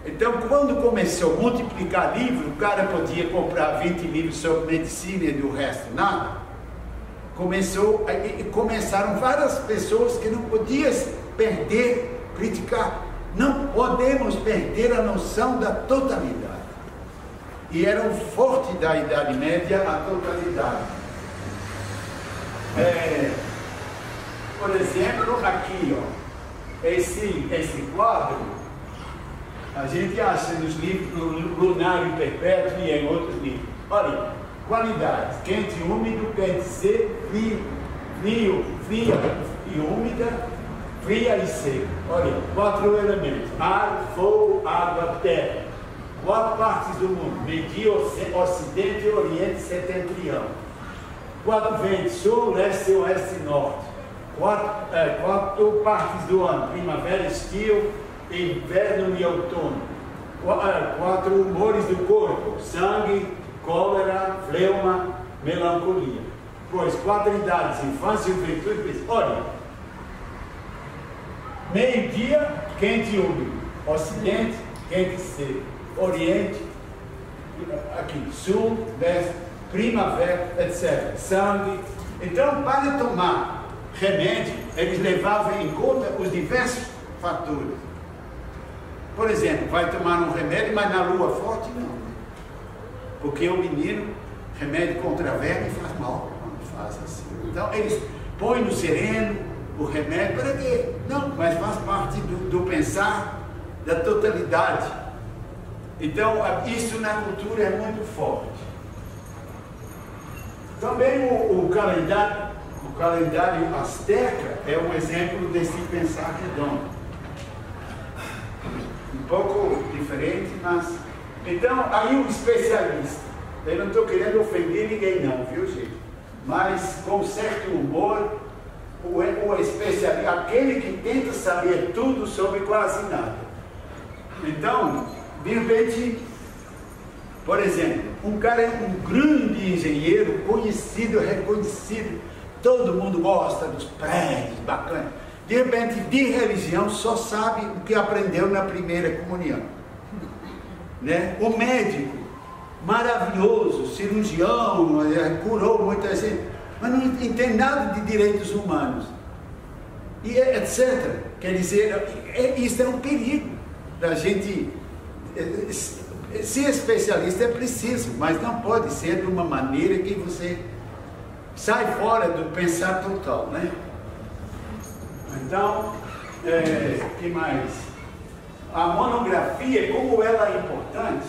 Então, quando começou a multiplicar livros, o cara podia comprar 20 livros sobre medicina e do resto nada. Começaram várias pessoas que não podiam perder, criticar. Não podemos perder a noção da totalidade. E era o forte da Idade Média, a totalidade. Por exemplo, aqui, ó, esse quadro, a gente acha nos livros, no Lunário Perpétuo e em outros livros. Olha, qualidades: quente e úmido quer dizer fria e úmida, fria e seca. Olha, 4 elementos: ar, fogo, água, terra. 4 partes do mundo: Medio, Ocidente, Oriente, Setentrião. 4 ventos: sul, leste, oeste e norte. 4 partes do ano: primavera, estio, inverno e outono. 4 humores do corpo: sangue, cólera, fleuma, melancolia. Pois 4 idades: infância, juventude. Olha, meio-dia, quente e úmido. Ocidente, quente e seco. Oriente, aqui, sul, leste, primavera, etc. Sangue. Então, para tomar remédio, eles levavam em conta os diversos fatores. Por exemplo, vai tomar um remédio, mas na lua forte não. Porque o menino, remédio contra a verme faz mal quando faz assim. Então, eles põem no sereno o remédio para quê? Não, mas faz parte do pensar da totalidade. Então, isso na cultura é muito forte. Também o calendário asteca é um exemplo desse pensar redondo. Um pouco diferente, mas... Então, aí o especialista, eu não estou querendo ofender ninguém não, viu gente? Mas com certo humor, o especialista, aquele que tenta saber tudo sobre quase nada. Então, de repente, por exemplo, um cara é um grande engenheiro, conhecido, reconhecido, todo mundo gosta dos prédios, bacana. De repente, de religião, só sabe o que aprendeu na primeira comunhão. Né? O médico, maravilhoso, cirurgião, curou muita gente, mas não entende nada de direitos humanos, e etc. Quer dizer, isso é um perigo da gente. Ser especialista é preciso, mas não pode ser de uma maneira que você sai fora do pensar total, né? Então, que mais? A monografia, como ela é importante,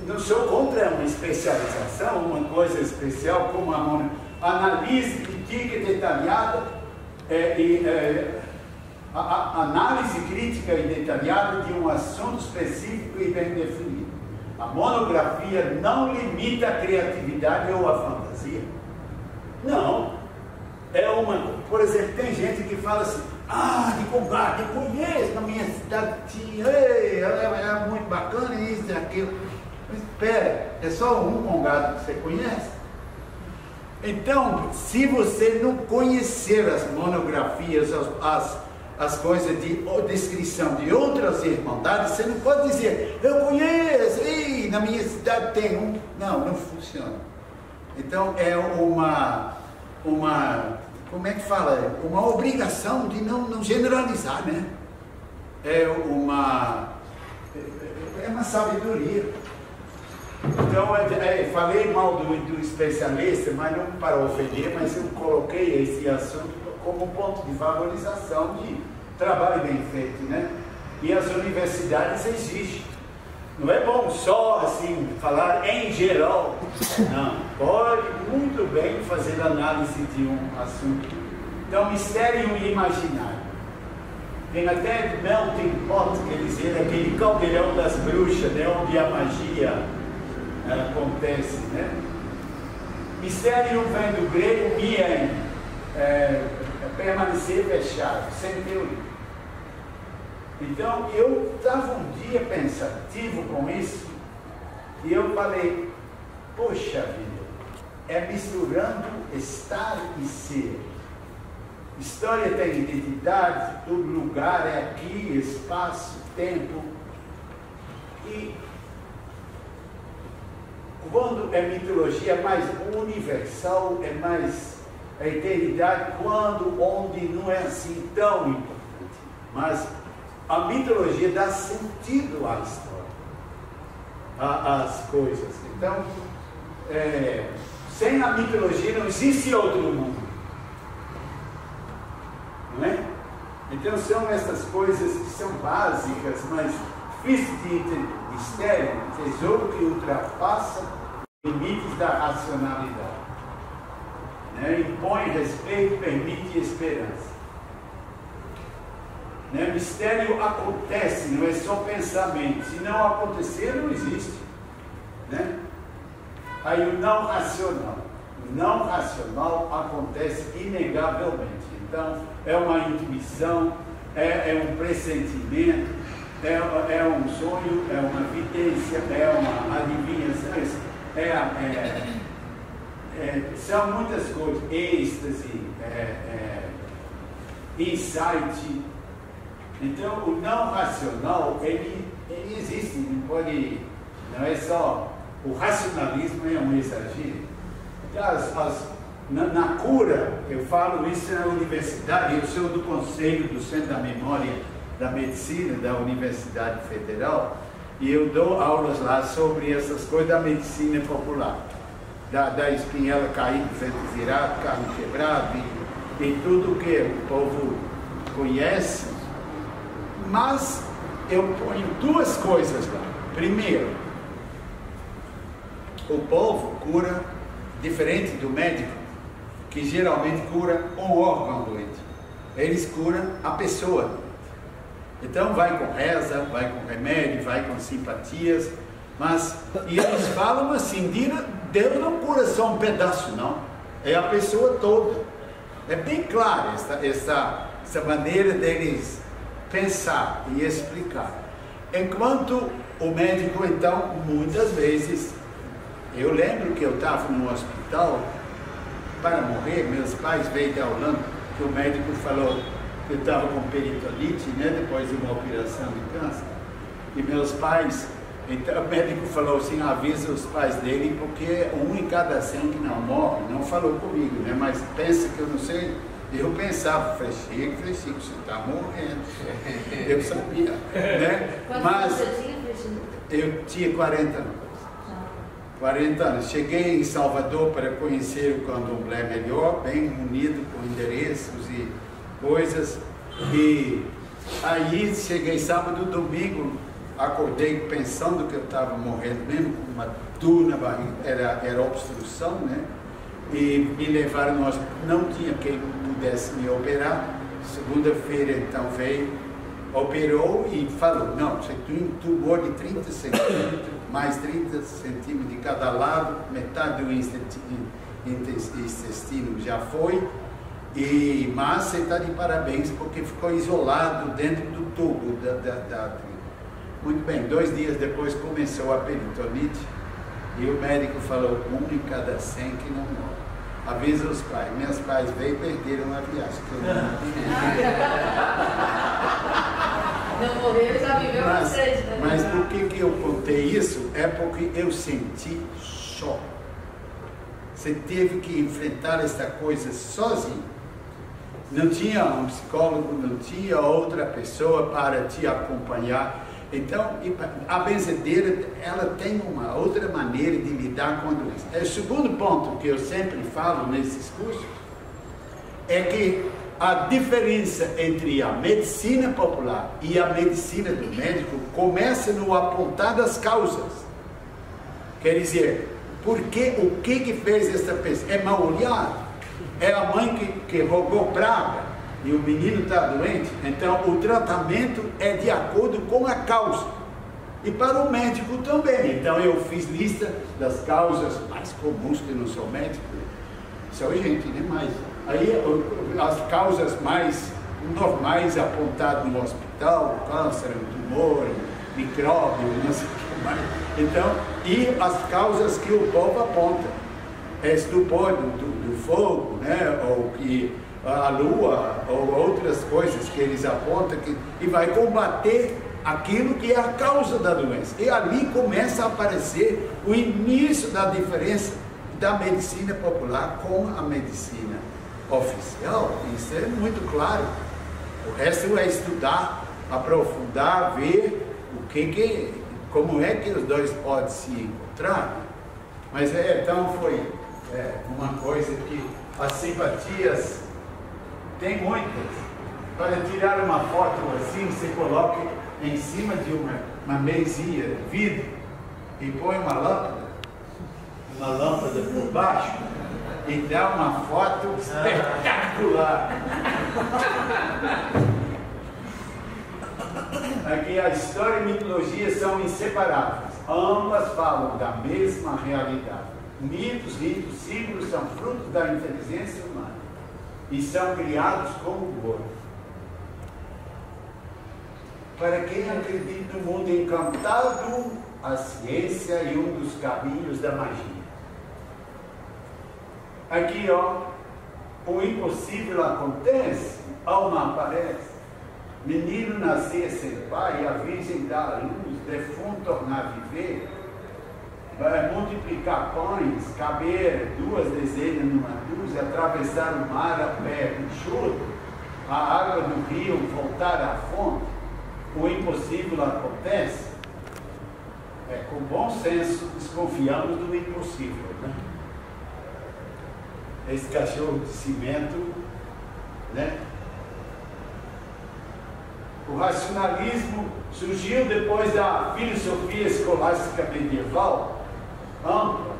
não sou contra uma especialização, uma coisa especial como a análise crítica detalhada a análise crítica e detalhada de um assunto específico e bem definido. A monografia não limita a criatividade ou a fantasia. Não. Por exemplo, tem gente que fala assim, de Congado, eu conheço na minha cidade, é muito bacana isso e aquilo. Mas espera, é só um Congado que você conhece? Então, se você não conhecer as monografias, as coisas de descrição de outras irmandades, você não pode dizer, eu conheço, na minha cidade tem um. Não funciona. Então, é uma como é que fala? Uma obrigação de não generalizar, né? É uma sabedoria. Então, falei mal do especialista, mas não para ofender, mas eu coloquei esse assunto como um ponto de valorização de trabalho bem feito, né? E as universidades exigem. Não é bom só, assim, falar em geral. Não, pode muito bem fazer análise de um assunto. Então, mistério e imaginário. Tem até melting pot, quer dizer, aquele caldeirão das bruxas, né, onde a magia acontece, né? Mistério vem do grego mien, permanecer fechado, sem teoria. Então, eu estava um dia pensativo com isso, e eu falei, poxa vida, é misturando estar e ser. História tem identidade, todo lugar é aqui, espaço, tempo. E quando é mitologia é mais universal, é mais a eternidade, onde não é assim tão importante. Mas a mitologia dá sentido à história, às coisas. Então, sem a mitologia não existe outro mundo. Não é? Então são essas coisas que são básicas, mas difíceis de entender. Mistério, tesouro que ultrapassa limites da racionalidade. Né? Impõe respeito, permite esperança. Né? Mistério acontece, não é só pensamento. Se não acontecer, não existe. Né? Aí o não racional. O não racional acontece inegavelmente. Então, é uma intuição, é um pressentimento, é um sonho, é uma vidência, é uma adivinhação, são muitas coisas, êxtase, insight. Então, o não racional, ele existe, não é só, o racionalismo é um exagero. Então, na cura, eu falo isso na universidade, eu sou do Conselho do Centro da Memória da Medicina da Universidade Federal, e eu dou aulas lá sobre essas coisas da medicina popular, da espinhela caída, vento virado, carro quebrado, e tudo que o povo conhece. Mas eu ponho duas coisas lá. Primeiro, o povo cura diferente do médico, que geralmente cura um órgão doente. Eles curam a pessoa. Então vai com reza, vai com remédio, vai com simpatias, e eles falam assim, Deus não cura só um pedaço, não. É a pessoa toda. É bem claro essa maneira deles pensar e explicar. Enquanto o médico, então, muitas vezes, eu lembro que eu estava no hospital para morrer, meus pais veio da Holanda, que o médico falou que eu estava com peritonite, né, depois de uma operação de câncer, e meus pais, então o médico falou assim, avisa os pais dele, porque 1 em cada 100 que não morre, não falou comigo, né, mas pensa que eu não sei. Eu pensava, falei, você está morrendo. Eu sabia, né? Mas eu tinha 40 anos. 40 anos. Cheguei em Salvador para conhecer o candomblé melhor, bem unido com endereços e coisas. E aí cheguei sábado, domingo, acordei pensando que eu estava morrendo mesmo, com uma dor na barriga, era obstrução, né? E me levaram no hospital, não tinha quem pudesse me operar. Segunda-feira, então, veio, operou e falou, não, você tem um tumor de 30 centímetros, mais 30 centímetros de cada lado, metade do intestino já foi, mas você está de parabéns porque ficou isolado dentro do tubo da Muito bem, 2 dias depois começou a peritonite e o médico falou, 1 em cada 100 que não morre. Avisa os pais. Meus pais veio e perderam a viagem. Não morreu, já viveu vocês, né? Mas por que eu contei isso? É porque eu senti choque. Você teve que enfrentar esta coisa sozinho. Não tinha um psicólogo, não tinha outra pessoa para te acompanhar. Então, a benzedeira, ela tem uma outra maneira de lidar com a doença. O segundo ponto que eu sempre falo nesses cursos é que a diferença entre a medicina popular e a medicina do médico começa no apontar das causas. Quer dizer, o que fez essa pessoa? É mal olhado? É a mãe que rogou praga e o menino está doente? Então o tratamento é de acordo com a causa. E para o médico também. Então eu fiz lista das causas mais comuns, que eu não sou médico, sou gente, né? Mas aí as causas mais normais apontadas no hospital, câncer, tumor, micróbio, não sei o que mais. Então, e as causas que o povo aponta, estupor do fogo, né? Ou que a lua, ou outras coisas que eles apontam, e vai combater aquilo que é a causa da doença. E ali começa a aparecer o início da diferença da medicina popular com a medicina oficial. Isso é muito claro. O resto é estudar, aprofundar, ver como é que os dois podem se encontrar. Mas então foi uma coisa que as simpatias tem muitas. Para tirar uma foto assim, você coloca em cima de uma mesinha de vidro e põe uma lâmpada por baixo e dá uma foto espetacular. Aqui a história e a mitologia são inseparáveis. Ambas falam da mesma realidade. Mitos, ritos, símbolos são frutos da inteligência humana e são criados como gosto. Para quem acredita no mundo encantado, a ciência é um dos caminhos da magia. Aqui, ó, o impossível acontece, alma aparece. Menino nascer sem pai, a virgem dá a luz, defunto tornar a viver, vai multiplicar pães, caber 2 dezenas numa dúzia, atravessar o mar a pé enxuto, a água do rio voltar à fonte. O impossível acontece. Com bom senso desconfiamos do impossível, né? Esse cachorro de cimento, né? O racionalismo surgiu depois da filosofia escolástica medieval, ampla,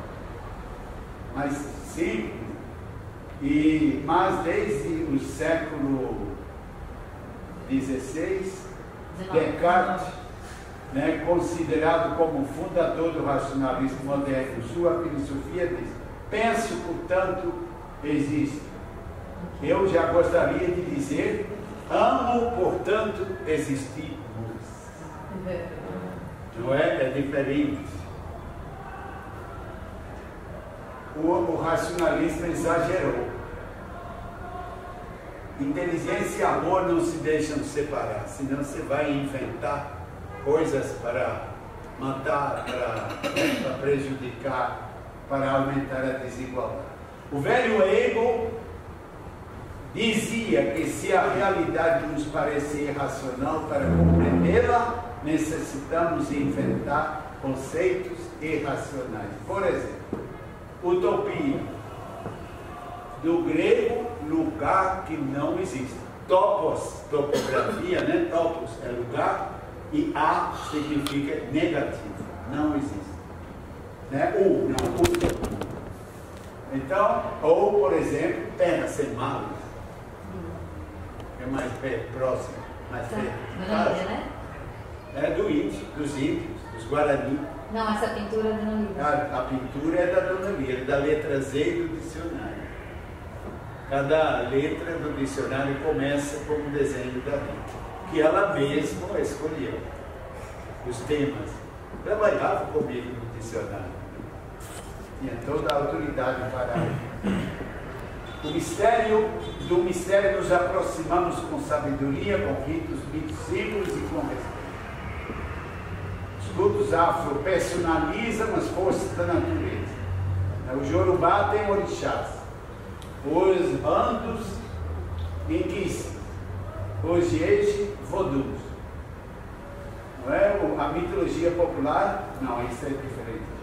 mas simples, mas desde o século XVI, Descartes, né, considerado como fundador do racionalismo moderno, sua filosofia diz: penso, portanto, existo. Eu já gostaria de dizer: amo, portanto, existimos. Não é? É diferente. O racionalismo exagerou. Inteligência e amor não se deixam separar, senão você vai inventar coisas para matar, para prejudicar, para aumentar a desigualdade. O velho Hegel dizia que se a realidade nos parecer irracional, para compreendê-la, necessitamos inventar conceitos irracionais. Por exemplo, utopia, do grego, lugar que não existe. Topos, topografia, né? Topos é lugar, e A significa negativo, não existe. Né? O, não, o. Então, ou, por exemplo, terra sem malas. É mais próximo, mais perto. Né? É do índio, dos índios, dos Guarani. Não, essa pintura é da Dona Lídia. A pintura é da Dona Lídia, da letra Z do dicionário. Cada letra do dicionário começa com um desenho da Lídia, que ela mesma escolheu. Os temas. Trabalhava comigo no dicionário. Tinha toda a autoridade para do mistério nos aproximamos com sabedoria, com ritos, mitos, símbolos e com respeito. Os cultos afro personalizam as forças da natureza. O Jorubá tem orixás, os Andos, indígenas, os Jeje, vodus. Não é? A mitologia popular, não, isso é diferente.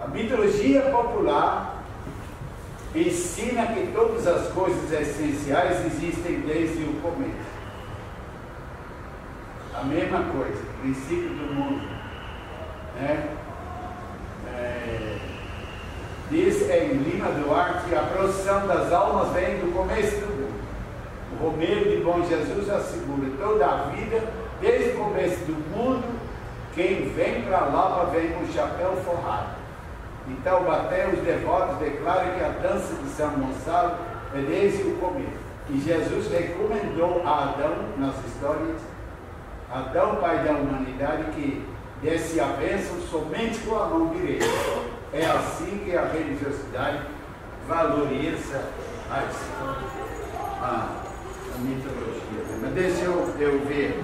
A mitologia popular ensina que todas as coisas essenciais existem desde o começo. A mesma coisa, princípio do mundo. Né? Diz em Lima Duarte, a procissão das almas vem do começo do mundo. O Romeiro de Bom Jesus assegura toda a vida, desde o começo do mundo, quem vem para Lapa vem com o chapéu forrado. Então, Taubaté, os devotos declaram que a dança de São Gonçalo é desde o começo. E Jesus recomendou a Adão, nas histórias, Adão, pai da humanidade, que desse a bênção somente com a mão direita. É assim que a religiosidade valoriza a mitologia. Mas deixa eu ver.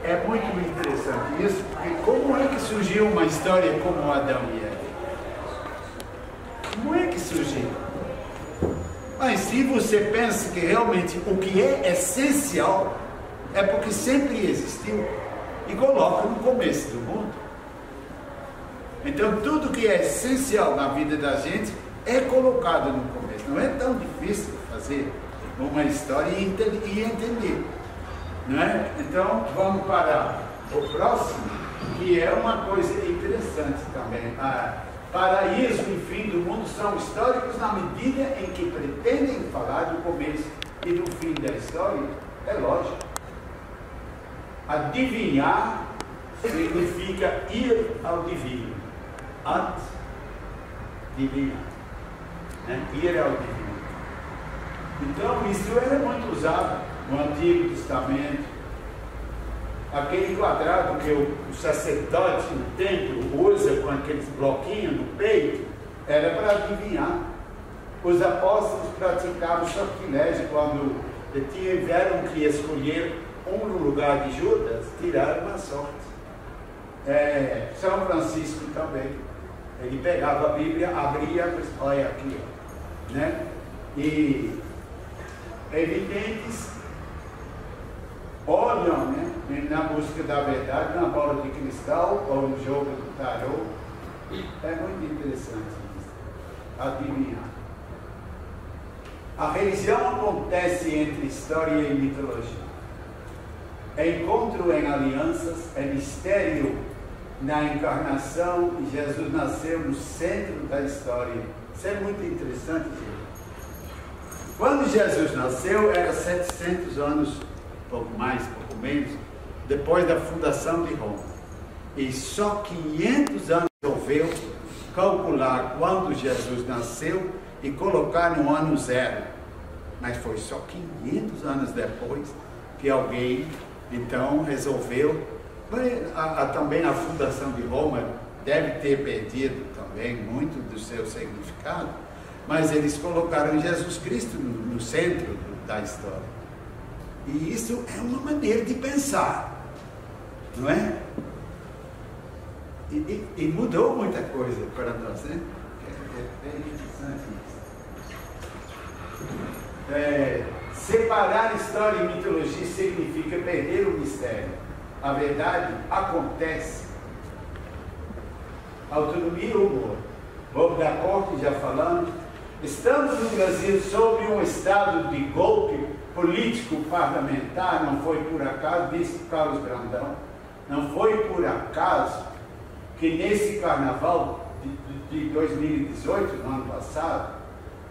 É muito interessante isso, porque como é que surgiu uma história como Adão e Eva? Como é que surgiu? Mas se você pensa que realmente o que é essencial é porque sempre existiu e coloca no começo do mundo. Então tudo que é essencial na vida da gente é colocado no começo. Não é tão difícil fazer uma história e entender. Não é? Então vamos para o próximo, que é uma coisa interessante também. Paraíso e fim do mundo são históricos na medida em que pretendem falar do começo e do fim da história. É lógico. Adivinhar significa ir ao divino. Adivinhar. Né? Ir ao divino. Então, isso era muito usado no Antigo Testamento. Aquele quadrado que o sacerdote no templo usa com aqueles bloquinhos no peito, era para adivinhar. Os apóstolos praticavam sortilégio quando tiveram que escolher um no lugar de Judas, tiraram a sorte. São Francisco também. Ele pegava a Bíblia, abria, olha aqui, ó, né? E evidentes olham, né, na busca da verdade, na bola de cristal ou no jogo do tarô. É muito interessante isso, adivinhar. A religião acontece entre história e mitologia. É encontro em alianças, é mistério na encarnação, e Jesus nasceu no centro da história. Isso é muito interessante, gente. Quando Jesus nasceu, era 700 anos, pouco mais, pouco menos, depois da fundação de Roma. E só 500 anos resolveu calcular quando Jesus nasceu e colocar no ano zero. Mas foi só 500 anos depois que alguém, então, resolveu. Também a fundação de Roma deve ter perdido também muito do seu significado, mas eles colocaram Jesus Cristo no centro da história. E isso é uma maneira de pensar, não é? E mudou muita coisa para nós, né? É interessante isso. Separar história e mitologia significa perder o mistério. A verdade acontece. Autonomia e humor. Vamos da corte, já falamos. Estando no Brasil sob um estado de golpe político parlamentar, não foi por acaso, disse Carlos Brandão, não foi por acaso que nesse carnaval de 2018, no ano passado,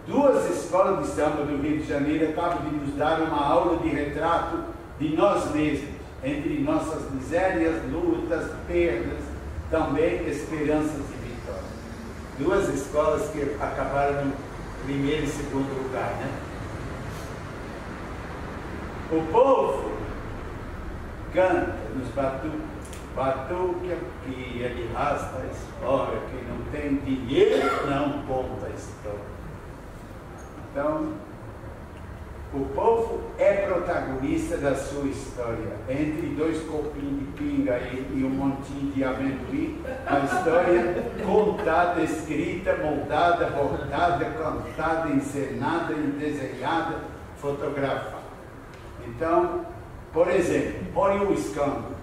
2 escolas de samba do Rio de Janeiro acabam de nos dar uma aula de retrato de nós mesmos, entre nossas misérias, lutas, perdas, também esperanças e vitórias. 2 escolas que acabaram no primeiro e segundo lugar, né? O povo canta nos batuques que ele raspa a história, quem não tem dinheiro não conta a história. Então, o povo é protagonista da sua história. Entre 2 copinhos de pinga e um montinho de amendoim, a história contada, escrita, moldada, bordada, cantada, encenada, desenhada, fotografada. Então, por exemplo, olha o escândalo.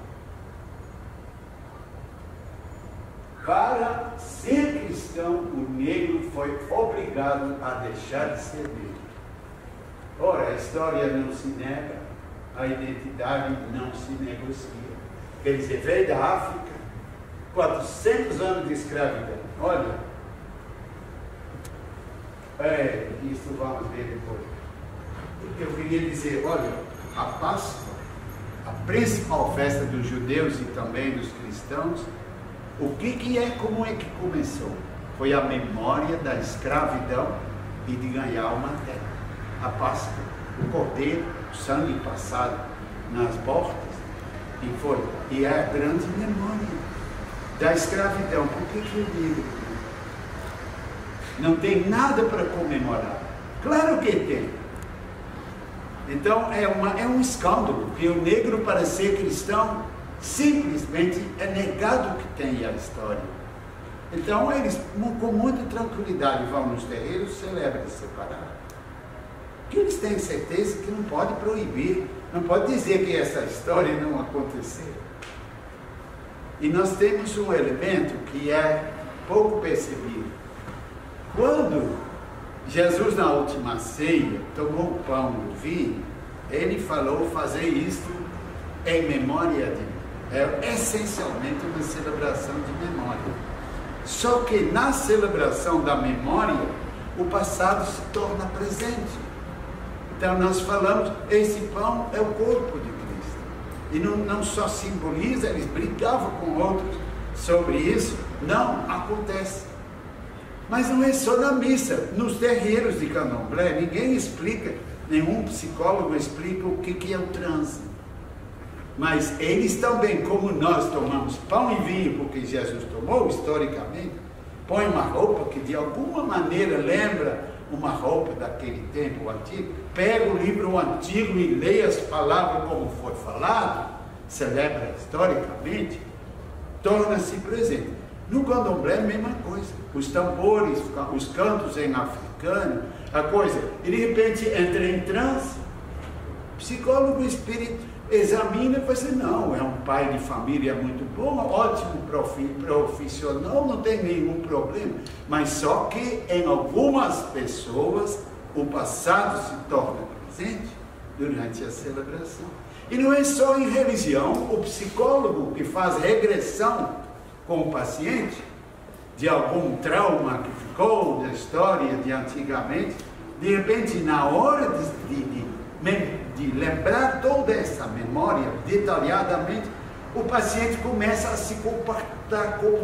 Para ser cristão, o negro foi obrigado a deixar de ser negro. Ora, a história não se nega, a identidade não se negocia. Quer dizer, veio da África, 400 anos de escravidão. Olha, isso vamos ver depois. Eu queria dizer, olha, a Páscoa, a principal festa dos judeus e também dos cristãos, o que é, como é que começou? Foi a memória da escravidão e de ganhar uma terra. A Páscoa, o cordeiro, o sangue passado nas portas, e é a grande memória da escravidão. Por que eu digo? Não tem nada para comemorar. Claro que tem. Então é um escândalo que o negro, para ser cristão, simplesmente é negado que tem a história. Então eles, com muita tranquilidade, vão nos terreiros, celebram separado. Que eles têm certeza que não pode proibir, não pode dizer que essa história não aconteceu. E nós temos um elemento que é pouco percebido. Quando Jesus, na última ceia, tomou o pão e o vinho, ele falou fazer isto em memória de mim. É essencialmente uma celebração de memória. Só que na celebração da memória, o passado se torna presente. Então nós falamos, esse pão é o corpo de Cristo. E não só simboliza, eles brigavam com outros sobre isso, não acontece. Mas não é só na missa, nos terreiros de Candomblé, ninguém explica, nenhum psicólogo explica o que é o transe. Mas eles também, como nós tomamos pão e vinho, porque Jesus tomou historicamente, põe uma roupa que de alguma maneira lembra uma roupa daquele tempo antigo, pega o livro antigo e lê as palavras como foi falado, celebra historicamente, torna-se presente. No Candomblé é a mesma coisa, os tambores, os cantos em africano, a coisa, e de repente entra em transe, psicólogo espírita examina e fala assim, não, é um pai de família muito bom, ótimo profissional, não tem nenhum problema, mas só que em algumas pessoas o passado se torna presente durante a celebração. E não é só em religião, o psicólogo que faz regressão com o paciente de algum trauma que ficou da história de antigamente, de repente na hora de lembrar toda essa memória detalhadamente, o paciente começa a se comportar como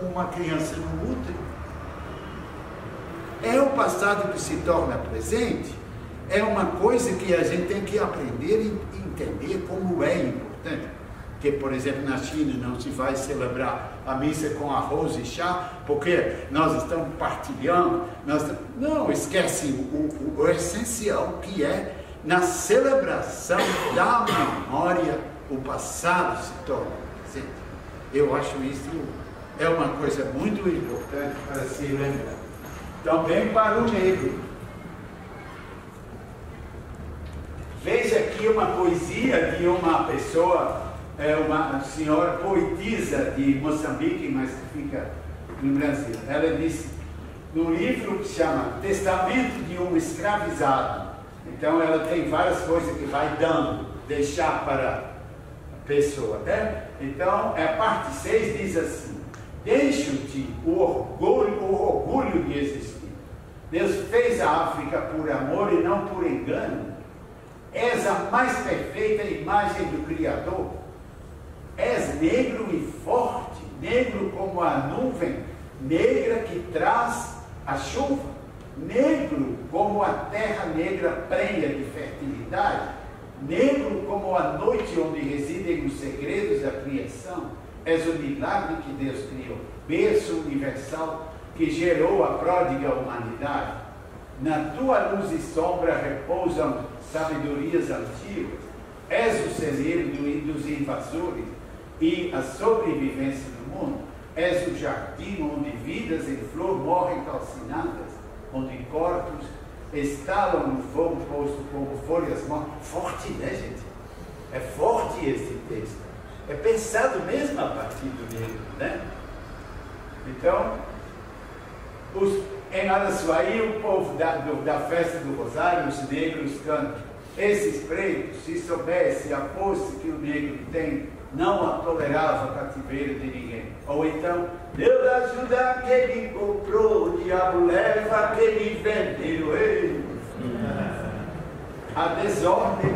uma criança no útero. É o passado que se torna presente, é uma coisa que a gente tem que aprender e entender como é importante. Que, por exemplo, na China não se vai celebrar a missa com arroz e chá, porque nós estamos partilhando, não, esquece o essencial que é na celebração da memória, o passado se torna presente. Eu acho isso é uma coisa muito importante para se lembrar. Também para o negro. Veja aqui uma poesia de uma pessoa, uma senhora poetisa de Moçambique, mas que fica no Brasil. Ela disse, num livro que se chama Testamento de um Escravizado. Então ela tem várias coisas que vai dando, deixar para a pessoa, né? Então, a parte 6 diz assim: deixo-te o orgulho de existir. Deus fez a África por amor e não por engano. És a mais perfeita imagem do Criador. És negro e forte, negro como a nuvem negra que traz a chuva, negro como a terra negra prenha de fertilidade, negro como a noite onde residem os segredos da criação. És o milagre que Deus criou, berço universal que gerou a pródiga humanidade. Na tua luz e sombra repousam sabedorias antigas. És o celeiro dos invasores e a sobrevivência do mundo. És o jardim onde vidas em flor morrem calcinadas, onde corpos estalam no fogo posto como folhas mortas. Forte, né, gente? É forte esse texto. É pensado mesmo a partir do negro, né? Então, em Araçuaí, o povo da festa do Rosário, os negros cantam. Esses pretos, se soubesse a força que o negro tem, não a tolerava cativeiro de ninguém. Ou então, Deus ajuda quem me comprou, o diabo leva quem me vendeu. A desordem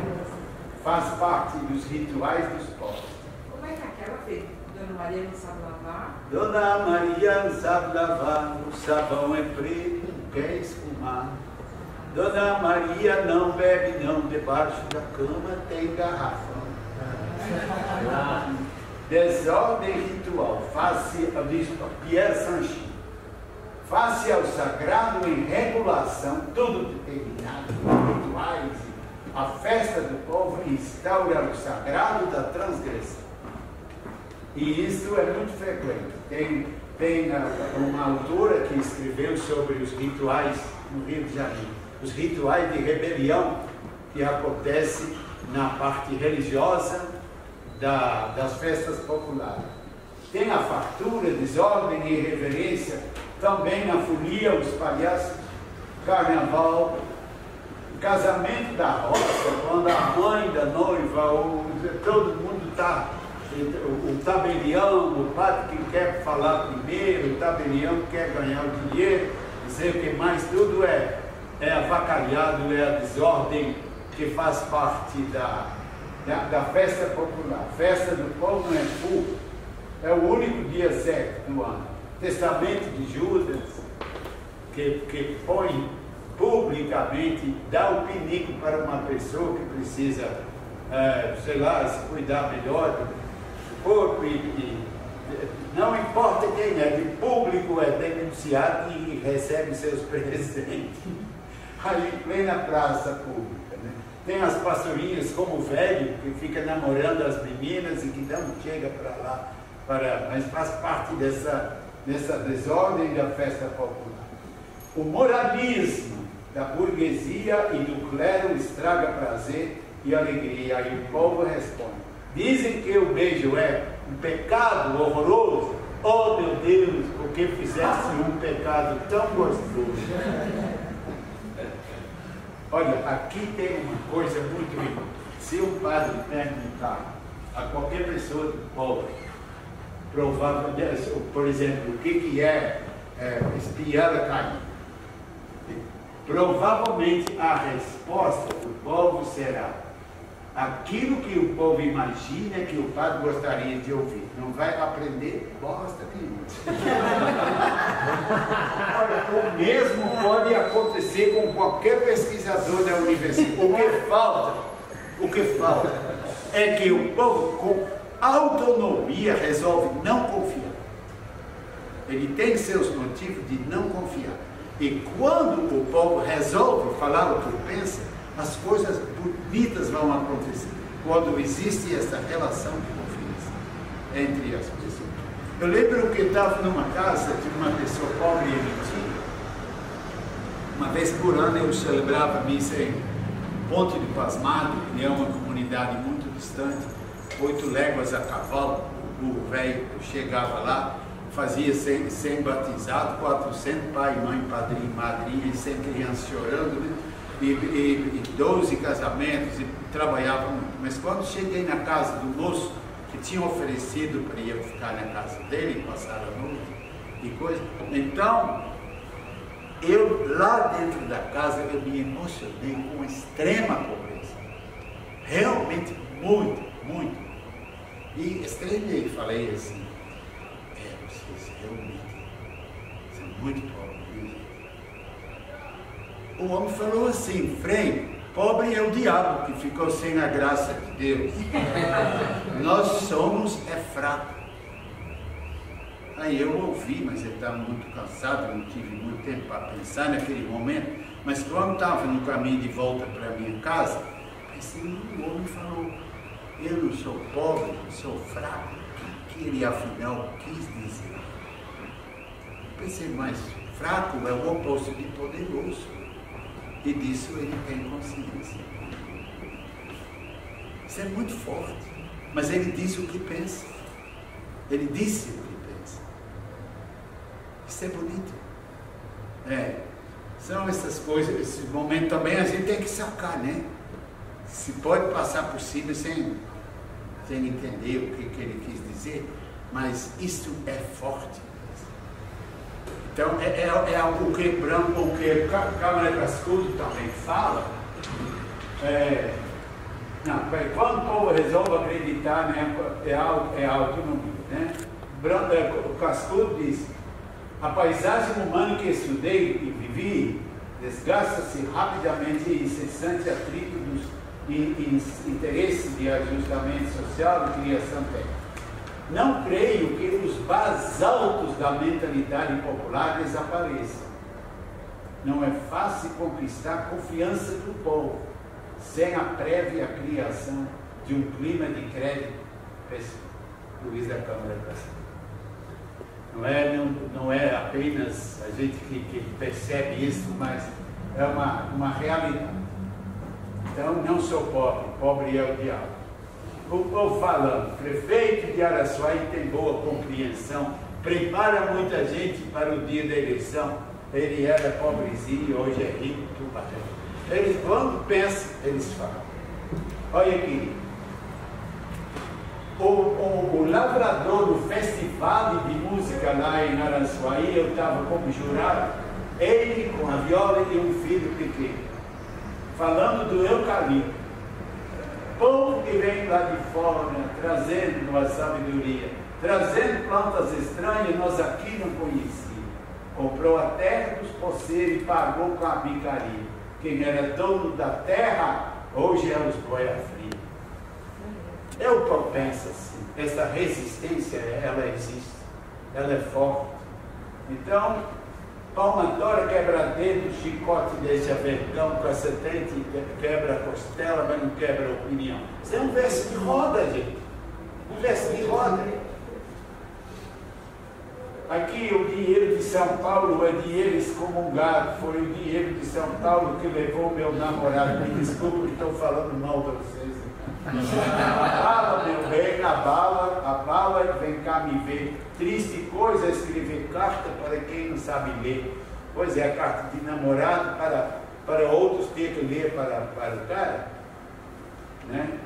faz parte dos rituais dos povos. Como é que aquela fez? Dona Maria não sabe lavar? Dona Maria não sabe lavar, o sabão é preto, não quer esfumar. Dona Maria não bebe não, debaixo da cama tem garrafão. Desordem ritual, face, diz Pierre Sanchi, face ao sagrado em regulação, tudo determinado, rituais, a festa do povo instaura o sagrado da transgressão. E isso é muito frequente. Tem uma autora que escreveu sobre os rituais no Rio de Janeiro, os rituais de rebelião que acontecem na parte religiosa das festas populares. Tem a fartura, desordem e irreverência, também na folia, os palhaços, carnaval, o casamento da roça, quando a mãe da noiva, todo mundo está, o tabelião, o padre que quer falar primeiro, o tabelião que quer ganhar o dinheiro, não sei o que mais, tudo é avacalhado, é a desordem que faz parte da festa popular. Festa do povo não é público, é o único dia certo do ano. Testamento de Judas, que põe publicamente, dá o pinico para uma pessoa que precisa, sei lá, se cuidar melhor do corpo, não importa quem é, de público é denunciado e recebe seus presentes. Ali em plena praça pública, né? Tem as pastorinhas como o velho, que fica namorando as meninas e que não chega para lá, mas faz parte dessa desordem da festa popular. O moralismo da burguesia e do clero estraga prazer e alegria, e o povo responde. Dizem que o beijo é um pecado horroroso. Oh, meu Deus, por que fizeste um pecado tão gostoso? Olha, aqui tem uma coisa muito importante. Se um padre perguntar a qualquer pessoa do povo, provavelmente, por exemplo, o que é espiar a carne, provavelmente a resposta do povo será aquilo que o povo imagina que o padre gostaria de ouvir. Não vai aprender bosta nenhuma. Olha, o mesmo pode acontecer com qualquer pesquisador da universidade. O que falta é que o povo com autonomia resolve não confiar. Ele tem seus motivos de não confiar. E quando o povo resolve falar o que pensa, as coisas bonitas vão acontecer. Quando existe essa relação de confiança entre as pessoas. Eu lembro que eu estava numa casa de uma pessoa pobre e mentira. Uma vez por ano eu celebrava a missa em Ponte do Pasmado, que é uma comunidade muito distante, 8 léguas a cavalo. O burro velho chegava lá fazia sem batizado, 400 pai, mãe, padrinho, madrinha, e sem criança chorando, né? E 12 casamentos, e trabalhava muito. Mas quando cheguei na casa do moço, que tinha oferecido para eu ficar na casa dele, passar a noite e coisa, então, eu lá dentro da casa, eu me emocionei com extrema pobreza. Realmente muito, muito. E estranhei, falei assim, vocês realmente são muito pobres. O homem falou assim, Frei, pobre é o diabo que ficou sem a graça de Deus. Nós somos fracos. Aí eu ouvi, mas eu estava muito cansado, não tive muito tempo para pensar naquele momento. Mas quando estava no caminho de volta para a minha casa, pensei, o homem falou, eu não sou pobre, sou fraco. O que ele afinal quis dizer? Pensei, mas fraco é o oposto de poderoso. E disso ele tem consciência. Isso é muito forte. Mas ele diz o que pensa. Ele disse o que pensa. Isso é bonito. São essas coisas, esse momento também a gente tem que sacar, né? Se pode passar por cima sem entender o que ele quis dizer, mas isso é forte. Então, é algo que o que Câmara Cascudo também fala. Quando o povo resolve acreditar, né, é autonomia. Né? O Cascudo diz, a paisagem humana que estudei e vivi desgasta-se rapidamente e incessante atrito dos interesses de ajustamento social e criação técnica. Não creio que os basaltos da mentalidade popular desapareçam. Não é fácil conquistar a confiança do povo sem a prévia criação de um clima de crédito. Luiz da Câmara não é apenas a gente que percebe isso, mas é uma realidade. Então, não sou pobre, pobre é o diabo. O povo falando, prefeito de Araçuaí tem boa compreensão, prepara muita gente para o dia da eleição. Ele era pobrezinho, hoje é rico, tubarão. Eles, quando pensam, eles falam. Olha aqui, o lavrador do festival de música lá em Araçuaí, eu estava como jurado, ele com a viola e um filho pequeno, falando do eucalipto. Povo que vem lá de fora, trazendo a sabedoria, trazendo plantas estranhas, nós aqui não conhecíamos. Comprou a terra dos poceiros e pagou com a bicaria. Quem era dono da terra, hoje é os boia-frios. Eu penso assim, essa resistência, ela existe, ela é forte. Então, palmatória, quebra-dedo, chicote deixa vergão, cacetete, quebra a costela, mas não quebra a opinião. Isso é um verso de roda, gente. Um verso de roda. Aqui o dinheiro de São Paulo é dinheiro excomungado. Foi o dinheiro de São Paulo que levou meu namorado. Me desculpe que estou falando mal de vocês. Abala, meu rei, abala e vem cá me ver. Triste coisa é escrever carta para quem não sabe ler. Pois é, a carta de namorado para outros ter que ler para o cara. Né?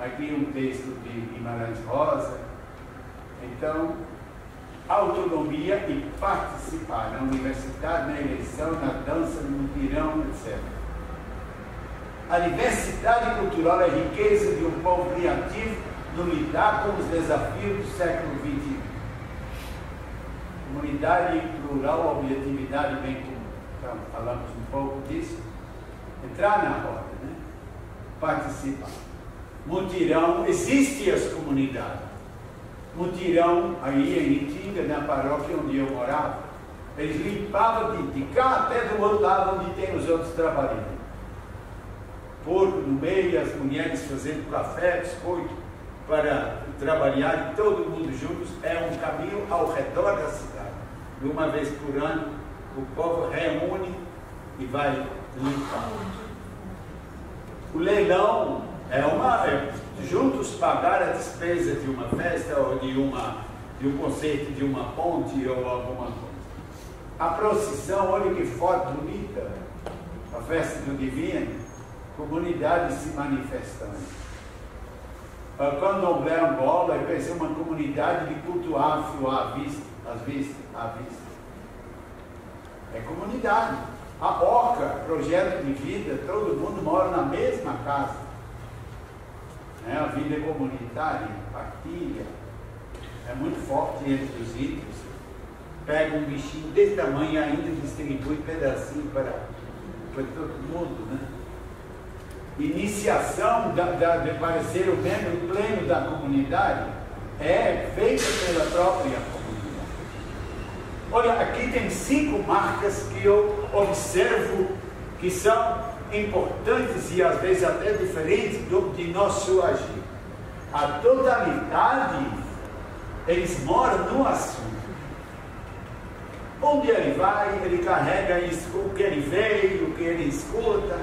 Aqui um texto de Guimarães Rosa. Então, autonomia e participar na universidade, na eleição, na dança, no mutirão, etc. A diversidade cultural é a riqueza de um povo criativo no lidar com os desafios do século XXI. Comunidade plural, objetividade bem comum. Então, falamos um pouco disso. Entrar na roda, né? Participar. Mutirão, existem as comunidades. Mutirão, aí em Itinga, na paróquia onde eu morava, eles limpavam de cá até do outro lado onde tem os outros trabalhando. Porco no meio, as mulheres fazendo café, biscoito, para trabalhar e todo mundo juntos. É um caminho ao redor da cidade. E uma vez por ano, o povo reúne e vai limpar. O leilão juntos pagar a despesa de uma festa ou de de um conceito de uma ponte ou alguma coisa. A procissão, olha que foto bonita, a festa do divino, comunidade se manifestando. Quando Angola, vai ser uma comunidade de culto afro à vista. É comunidade. A OCA, projeto de vida, todo mundo mora na mesma casa. A vida comunitária, partilha, é muito forte entre os índios. Pega um bichinho desse tamanho e ainda distribui pedacinho para todo mundo, né? Iniciação para ser o membro pleno da comunidade é feita pela própria comunidade. Olha, aqui tem 5 marcas que eu observo que são importantes e às vezes até diferentes de nosso agir. A totalidade, eles moram no assunto. Onde ele vai, ele carrega isso, o que ele vê, o que ele escuta.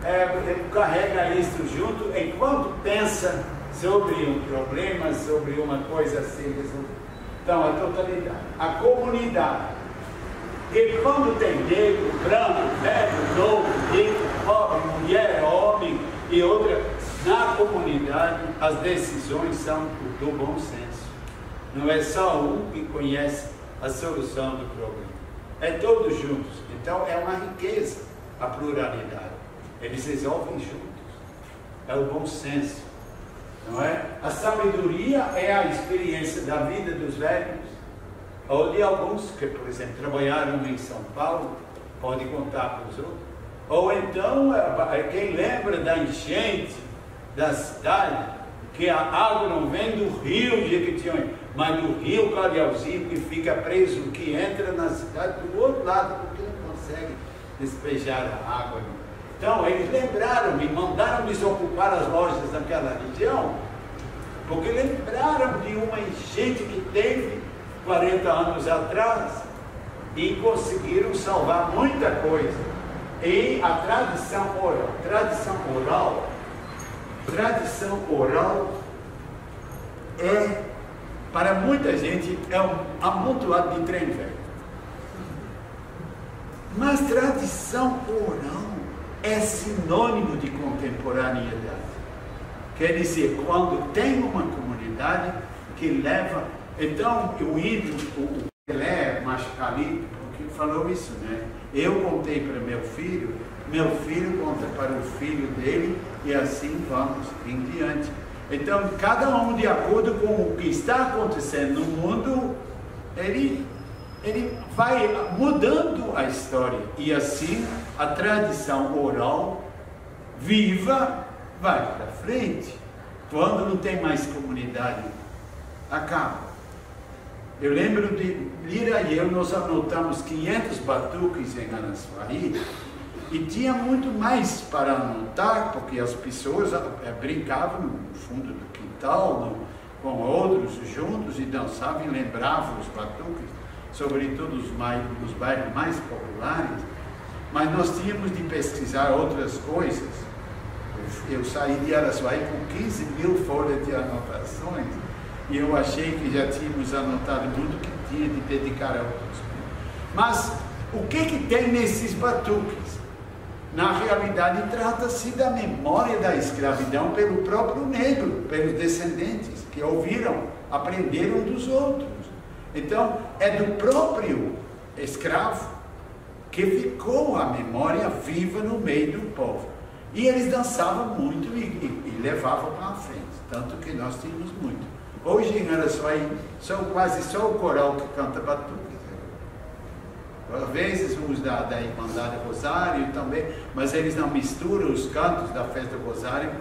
Ele carrega isso junto enquanto pensa sobre um problema, sobre uma coisa assim. Então, a totalidade. A comunidade. E quando tem negro, branco, velho, novo, rico, pobre, mulher, homem e outra, na comunidade as decisões são do bom senso. Não é só um que conhece a solução do problema. É todos juntos. Então, é uma riqueza a pluralidade. Eles resolvem juntos. É o bom senso, não é? A sabedoria é a experiência da vida dos velhos, ou de alguns que, por exemplo, trabalharam em São Paulo, pode contar para os outros. Ou então, quem lembra da enchente da cidade, que a água não vem do rio Jequitinhonha, mas do rio Calhauzinho, que fica preso, que entra na cidade do outro lado, porque não consegue despejar a água. Então, eles lembraram e mandaram desocupar as lojas daquela região, porque lembraram de uma enchente que teve 40 anos atrás e conseguiram salvar muita coisa. E a tradição oral é, para muita gente, é um amontoado de trem velho. Mas tradição oral é sinônimo de contemporaneidade. Quer dizer, quando tem uma comunidade que leva... Então, o índio, o Pelé Machacali, que falou isso, né? Eu contei para meu filho conta para o filho dele, e assim vamos em diante. Então, cada um de acordo com o que está acontecendo no mundo, ele vai mudando a história, e assim a tradição oral viva vai para frente. Quando não tem mais comunidade, acaba. Eu lembro de Lira e eu, nós anotamos 500 batuques em Araçuaí, e tinha muito mais para anotar, porque as pessoas brincavam no fundo do quintal, com outros juntos, e dançavam e lembravam os batuques, sobretudo os bairros mais populares. Mas nós tínhamos de pesquisar outras coisas. Eu saí de Araçuaí com 15 mil folhas de anotações, e eu achei que já tínhamos anotado muito que tinha de dedicar a outros. Mas o que tem nesses batuques? Na realidade, trata-se da memória da escravidão pelo próprio negro, pelos descendentes que ouviram, aprenderam dos outros. Então, é do próprio escravo que ficou a memória viva no meio do povo. E eles dançavam muito e levavam para a frente, tanto que nós tínhamos muito. Hoje em Araçuaí, são quase só o coral que canta batuque. Às vezes os da Irmandade Rosário também, mas eles não misturam os cantos da festa do Rosário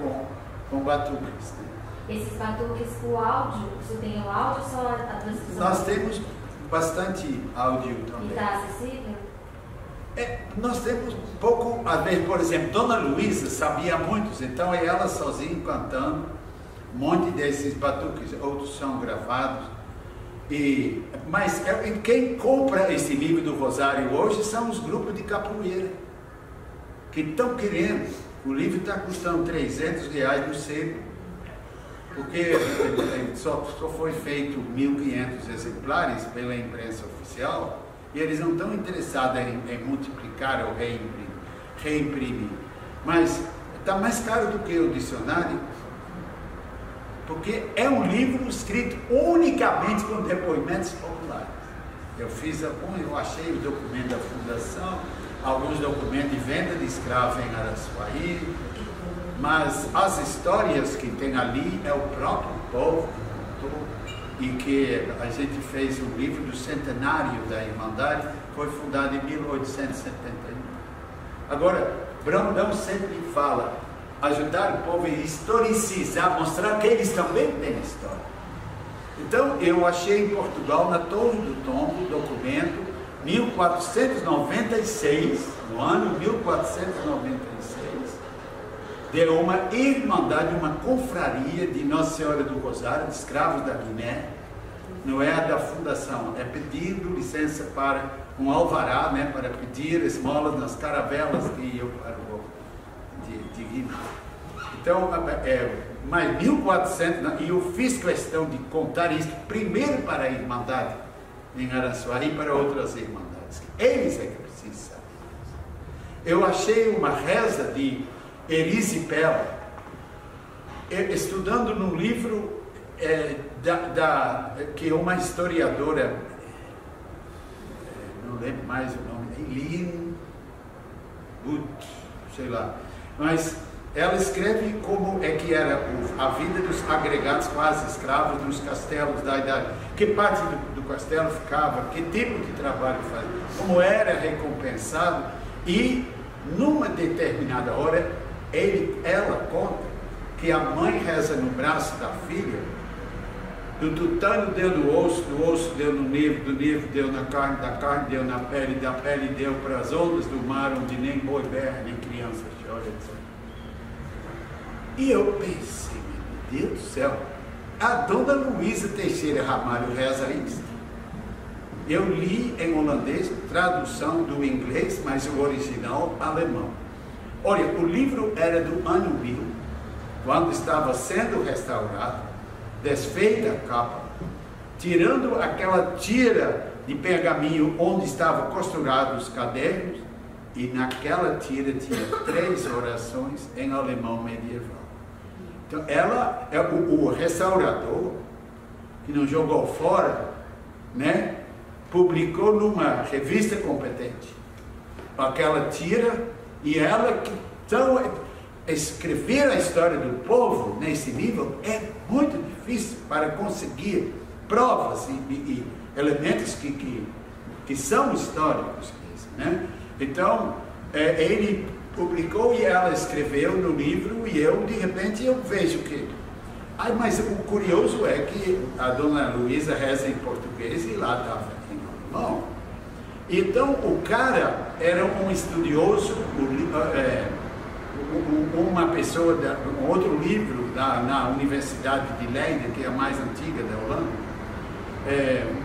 com batuques. Né? Esses batuques, o áudio, você tem o áudio ou só a transcrição? Nós temos bastante áudio também. E está acessível? Nós temos pouco, às vezes, por exemplo, Dona Luísa sabia muitos, então é ela sozinha cantando um monte desses batuques, outros são gravados. Mas quem compra esse livro do Rosário hoje são os grupos de capoeira, que estão querendo. O livro está custando R$300 no sebo. porque só foi feito 1.500 exemplares pela imprensa oficial, e eles não estão interessados em multiplicar ou reimprimir. Mas está mais caro do que o dicionário, porque é um livro escrito unicamente com depoimentos populares. Eu achei o documento da fundação, alguns documentos de venda de escravos em Araçuaí, mas as histórias que tem ali é o próprio povo que contou, e que a gente fez um livro do centenário da Irmandade, foi fundado em 1871. Agora, Brandão sempre fala, ajudar o povo a historicizar, mostrar que eles também têm história. Então, eu achei em Portugal, na Torre do Tombo, documento, 1496, no ano 1496, de uma irmandade, uma confraria de Nossa Senhora do Rosário, de escravos da Guiné. Não é a da fundação, é pedindo licença para um alvará, né, para pedir esmolas nas caravelas que iam para o de Guiné. Então, mais 1400, e eu fiz questão de contar isso primeiro para a Irmandade em Araçuaí e para outras Irmandades. Eles é que precisam saber. Eu achei uma reza de Erisipela, estudando num livro que uma historiadora, não lembro mais o nome, Eileen Wood, sei lá, mas ela escreve como é que era a vida dos agregados quase escravos dos castelos da idade, que parte do castelo ficava, que tipo de trabalho fazia, como era recompensado, e numa determinada hora ela conta que a mãe reza no braço da filha, do tutano deu no osso, do osso deu no nervo, do nervo deu na carne, da carne deu na pele, da pele deu para as ondas do mar, onde nem boi berra, nem criança chora, etc. E eu pensei, meu Deus do céu, a dona Luísa Teixeira Ramalho reza isso. Eu li em holandês, tradução do inglês, mas o original alemão. Olha, o livro era do ano 1000, quando estava sendo restaurado, desfeita a capa, tirando aquela tira de pergaminho onde estavam costurados os cadernos, e naquela tira tinha 3 orações em alemão medieval. Então, ela é o restaurador, que não jogou fora, né, publicou numa revista competente aquela tira, e ela que então escrever a história do povo nesse nível é muito difícil para conseguir provas e elementos que são históricos, né? Então ele publicou e ela escreveu no livro, e eu de repente eu vejo que mas o curioso é que a dona Luísa reza em português e lá estava em alemão. Então o cara era um estudioso, uma pessoa, um outro livro na Universidade de Leiden, que é a mais antiga da Holanda.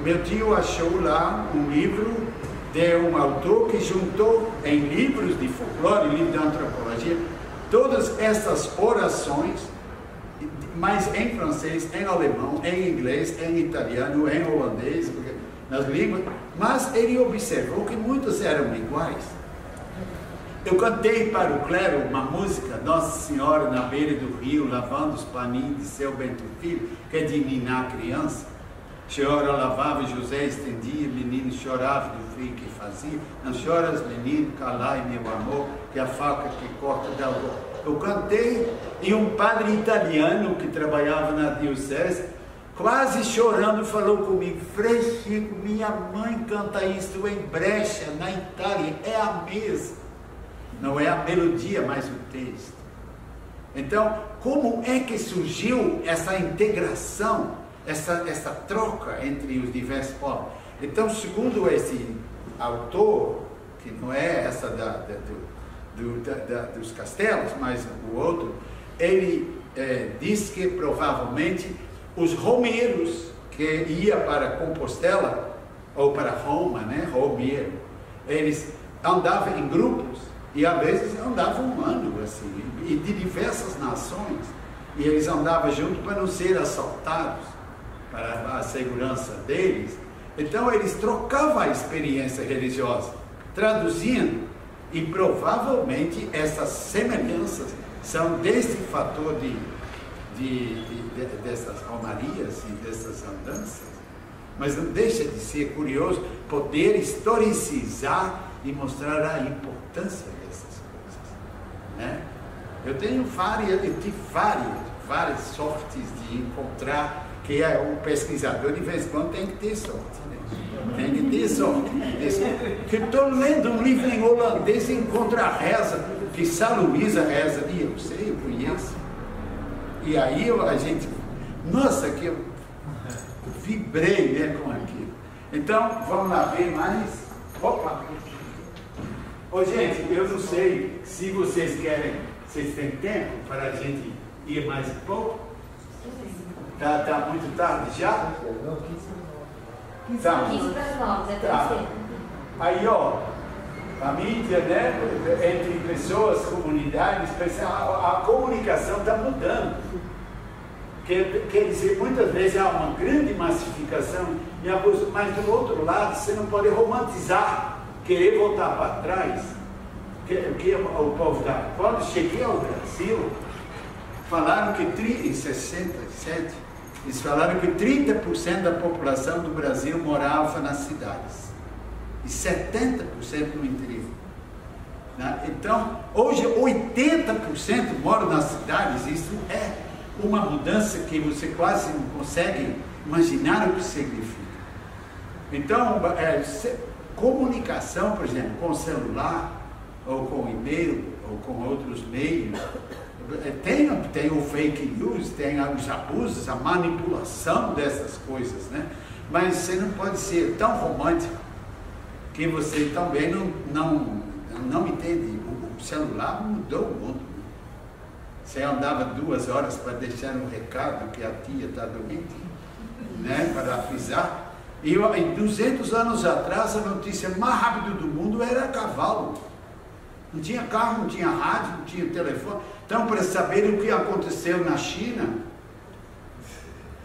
Meu tio achou lá um livro de um autor que juntou em livros de folclore, livro de antropologia, todas essas orações, mas em francês, em alemão, em inglês, em italiano, em holandês, nas línguas, mas ele observou que muitas eram iguais. Eu cantei para o clero uma música, Nossa Senhora na beira do rio, lavando os paninhos de seu Bento Filho, que é de ninar criança. Senhora lavava, José estendia, menino chorava do frio que fazia. Não choras, menino, calai meu amor, que a faca que corta dá o... Eu cantei, e um padre italiano que trabalhava na diocese, quase chorando, falou comigo: Frei Chico, minha mãe canta isso em Brecha, na Itália, é a mesma. Não é a melodia, mas o texto. Então, como é que surgiu essa integração, essa troca entre os diversos povos? Então, segundo esse autor, que não é essa dos castelos, mas o outro, ele diz que provavelmente os romeiros que iam para Compostela, ou para Roma, né, romeiro, eles andavam em grupos, e às vezes andavam um ano, assim, e de diversas nações, e eles andavam juntos para não ser assaltados, para a segurança deles. Então eles trocavam a experiência religiosa, traduzindo, e provavelmente essas semelhanças são desse fator dessas romarias e dessas andanças. Mas não deixa de ser curioso poder historicizar e mostrar a importância dessas coisas, né? Eu tive várias sortes de encontrar, que é um pesquisador, de vez em quando tem que ter sorte, né? Tem que ter sorte. Que estou lendo um livro em holandês e encontro a reza, que São Luísa reza, e eu sei, eu conheço. E aí a gente, nossa, que eu vibrei, né, com aquilo. Então, vamos lá ver mais. Opa! Ô, gente, eu não sei se vocês querem, vocês têm tempo para a gente ir mais um pouco? Tá muito tarde já? Tá. 15 para as 9, Tá. Aí, ó, a mídia, né, entre pessoas, comunidades, a comunicação está mudando. Quer dizer, muitas vezes há uma grande massificação, mas do outro lado, você não pode romantizar, querer voltar para trás. Que o povo dá. Quando cheguei ao Brasil, falaram que em 67, eles falaram que 30% da população do Brasil morava nas cidades e 70% no interior. Né? Então, hoje 80% moram nas cidades. Isso é uma mudança que você quase não consegue imaginar o que significa. Então, comunicação, por exemplo, com o celular, ou com o e-mail, ou com outros meios, tem o fake news, tem os abusos, a manipulação dessas coisas, né? Mas você não pode ser tão romântico que você também não entende. O celular mudou o mundo. Você andava 2 horas para deixar um recado que a tia está doente, né? Para avisar. E 200 anos atrás, a notícia mais rápida do mundo era cavalo. Não tinha carro, não tinha rádio, não tinha telefone. Então, para saber o que aconteceu na China,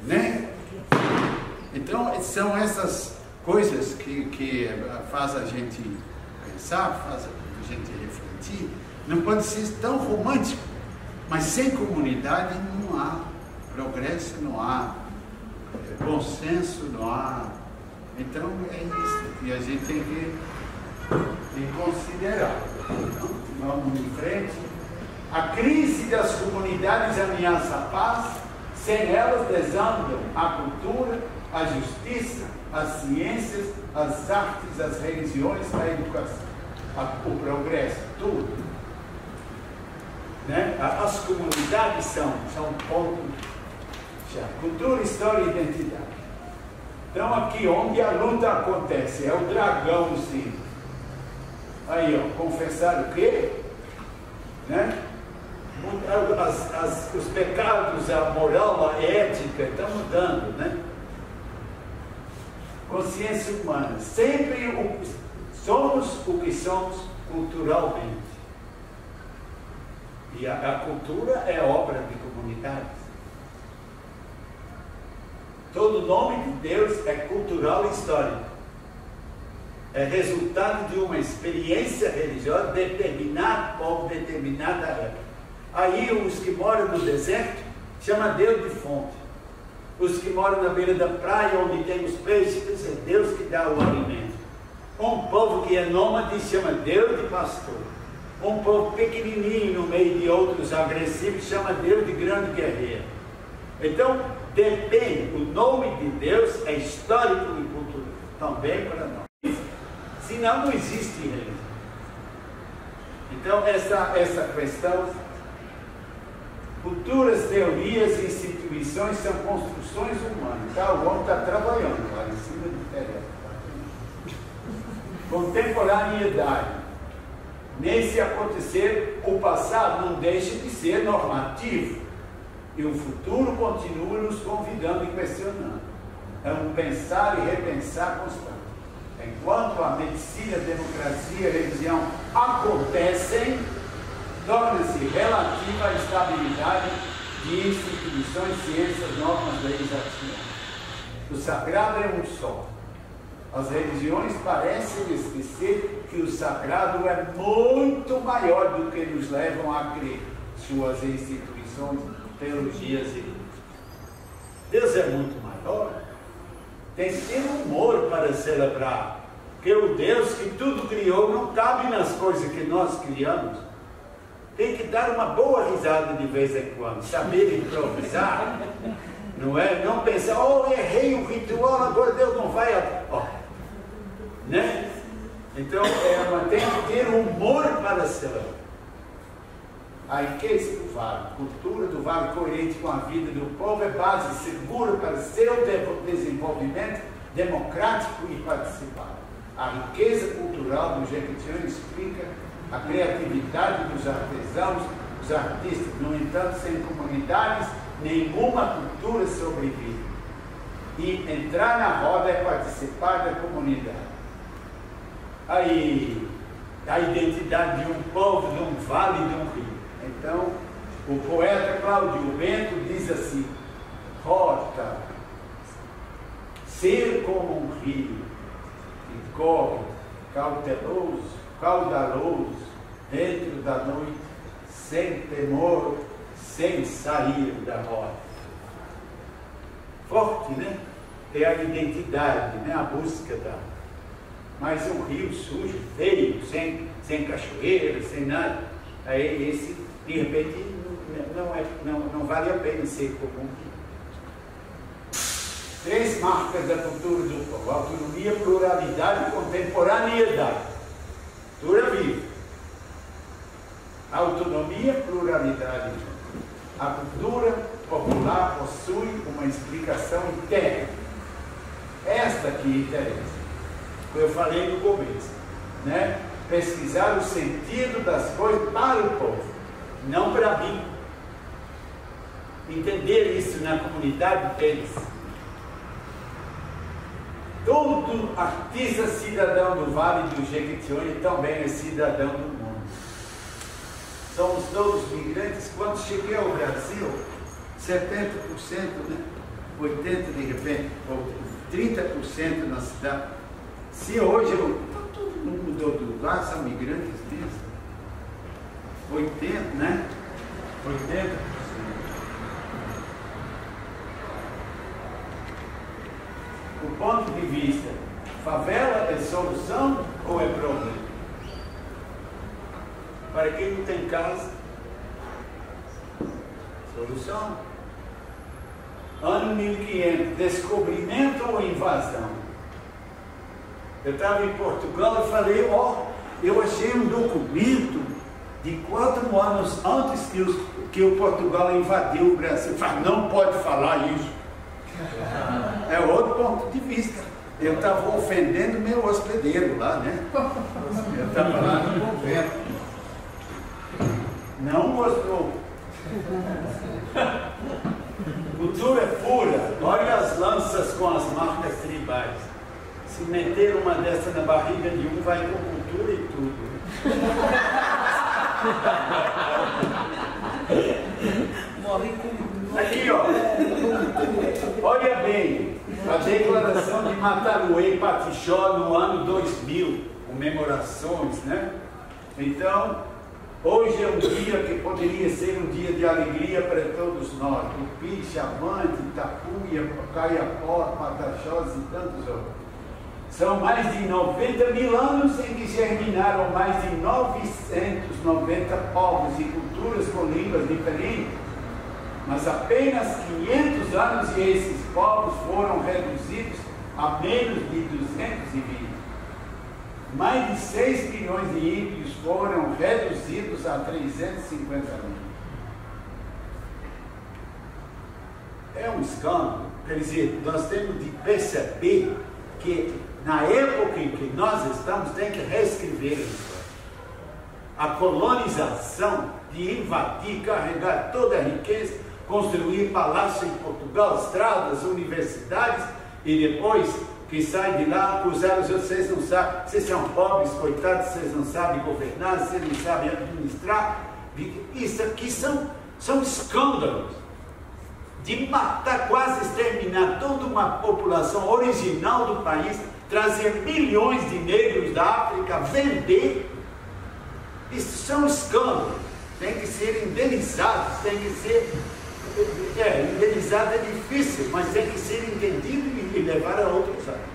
né? Então, são essas coisas que faz a gente pensar, faz a gente refletir. Não pode ser tão romântico, mas sem comunidade não há progresso, não há bom senso, não há. Então, é isso que a gente tem que considerar. Então, vamos em frente. A crise das comunidades ameaça a paz, sem elas desandam a cultura, a justiça, as ciências, as artes, as religiões, a educação, o progresso, tudo. Né? As comunidades são ponto já. Cultura, história e identidade. Então aqui onde a luta acontece, é o dragãozinho. Aí, ó, confessar o quê? Né? Os pecados, a moral, a ética estão mudando, né? Consciência humana. Sempre somos o que somos culturalmente. E a cultura é obra de comunidades. Todo nome de Deus é cultural e histórico. É resultado de uma experiência religiosa de determinado povo, determinada época. Aí os que moram no deserto chamam Deus de fonte. Os que moram na beira da praia, onde tem os peixes, é Deus que dá o alimento. Um povo que é nômade chama Deus de pastor. Um povo pequenininho no meio de outros agressivos chama Deus de grande guerreiro. Então, depende, o nome de Deus é histórico e cultural, também para nós. Senão não existe religião. Então, essa questão, culturas, teorias e instituições são construções humanas. Tá? O homem está trabalhando lá em cima do telhado. Contemporaneidade. Nesse acontecer, o passado não deixa de ser normativo. E o futuro continua nos convidando e questionando. É um pensar e repensar constante. Enquanto a medicina, a democracia e a religião acontecem, torna-se relativa a estabilidade de instituições, ciências, normas, leis, ações. O sagrado é um só. As religiões parecem esquecer que o sagrado é muito maior do que nos levam a crer. Suas instituições, teologias e Deus é muito maior. Tem que ter humor para celebrar. Porque o Deus que tudo criou não cabe nas coisas que nós criamos. Tem que dar uma boa risada de vez em quando, saber improvisar. Não é? Não pensar, oh, errei o ritual, agora Deus não vai. Né? Então, tem que ter humor para celebrar. A riqueza do vale, a cultura do vale coerente com a vida do povo é base segura para seu desenvolvimento democrático e participado. A riqueza cultural do Jequitinhonha explica a criatividade dos artesãos, dos artistas. No entanto, sem comunidades, nenhuma cultura sobrevive. E entrar na roda é participar da comunidade. Aí, a identidade de um povo, de um vale, de um rio. Então, o poeta Cláudio Bento diz assim: rota, ser como um rio, que corre caudaloso, dentro da noite, sem temor, sem sair da rota. Forte, né? É a identidade, né? A busca da... Mas um rio sujo, feio, sem cachoeira, sem nada, aí esse, de repente, não vale a pena ser comum. 3 marcas da cultura do povo: autonomia, pluralidade e contemporaneidade. Cultura viva. Autonomia, pluralidade. A cultura popular possui uma explicação interna. Esta que interessa. Eu falei no começo, né? Pesquisar o sentido das coisas para o povo, não para mim. Entender isso na comunidade deles. Todo artista cidadão do Vale do Jequitinhonha também é cidadão do mundo. Somos todos migrantes. Quando cheguei ao Brasil, 70%, né? 80% de repente, ou 30% na cidade. Se hoje todo mundo do lugar são migrantes mesmo. 80%, né? 80%. O ponto de vista, favela é solução ou é problema? Para quem não tem casa, solução. Ano 1500, descobrimento ou invasão? Eu estava em Portugal e falei, eu achei um documento de 4 anos antes que o Portugal invadiu o Brasil. Eu falei, não pode falar isso. É outro ponto de vista. Eu estava ofendendo meu hospedeiro lá, né? Eu estava lá no governo. Não gostou. Cultura pura. Olha as lanças com as marcas tribais. Se meter uma dessa na barriga de um, vai com cultura e tudo. Morre com... Aqui, ó. Olha bem, a declaração de Mataruê e Patixó no ano 2000, comemorações, né? Então, hoje é um dia que poderia ser um dia de alegria para todos nós. Tupi, Xamante, Tapuia, Caiapó, Pataxós e tantos outros. São mais de 90 mil anos em que germinaram mais de 990 povos e culturas com línguas diferentes. Mas apenas 500 anos e esses povos foram reduzidos a menos de 220. Mais de 6 milhões de índios foram reduzidos a 350 mil. É um escândalo. Quer dizer, nós temos de perceber que na época em que nós estamos, tem que reescrever a história. A colonização de invadir, carregar toda a riqueza, construir palácios em Portugal, estradas, universidades, e depois que sai de lá, acusar os outros, vocês não sabem, vocês são pobres, coitados, vocês não sabem governar, vocês não sabem administrar. Isso aqui são escândalos. de matar, quase exterminar toda uma população original do país, trazer milhões de negros da África, vender. Isso são escândalos, tem que ser indenizados, tem que ser, indenizado é difícil, mas tem que ser entendido e levar a outros anos.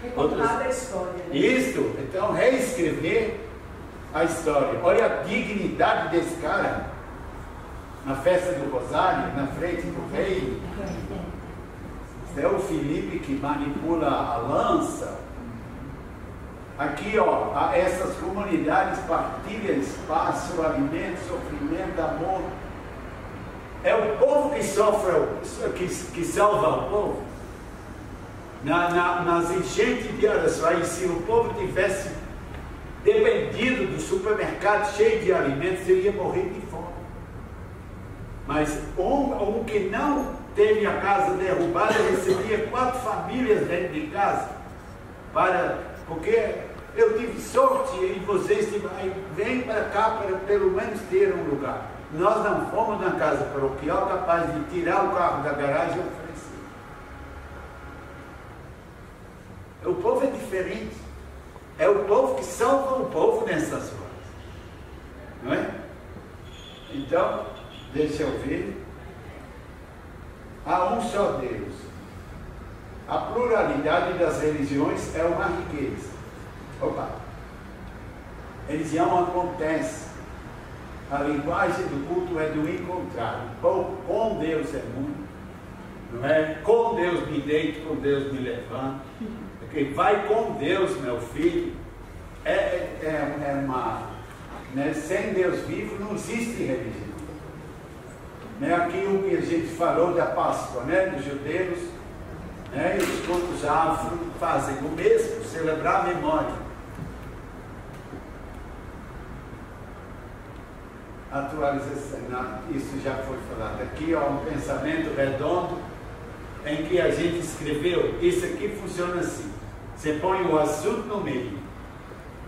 Recontada a história. Né? Isso, então reescrever a história. Olha a dignidade desse cara, na festa do Rosário, na frente do rei. É o Felipe que manipula a lança. Aqui, ó, essas comunidades partilham espaço, alimento, sofrimento, amor. É o povo que sofre, que salva o povo. Nas enchentes de Araçuaí, se o povo tivesse dependido do supermercado cheio de alimentos, ele ia morrer de fome. Mas um que não teve a casa derrubada, recebia 4 famílias dentro de casa, porque eu tive sorte e vocês vêm para cá para pelo menos ter um lugar. Nós não fomos na casa paroquial capaz de tirar o carro da garagem e oferecer. O povo é diferente. É o povo que salva o povo nessas horas. Não é? Então, deixa eu ver. Há um só Deus. A pluralidade das religiões é uma riqueza. Opa! Religião acontece. A linguagem do culto é do encontrar. Com Deus é muito. Não é? Com Deus me deito, com Deus me levanto. Porque vai com Deus, meu filho. Né? Sem Deus vivo não existe religião. Né? Aquilo que a gente falou da Páscoa, né? Dos judeus, né? E os cultos afro fazem o mesmo, celebrar a memória. Atualização, isso já foi falado. Aqui há um pensamento redondo em que a gente escreveu. Isso aqui funciona assim: você põe o assunto no meio,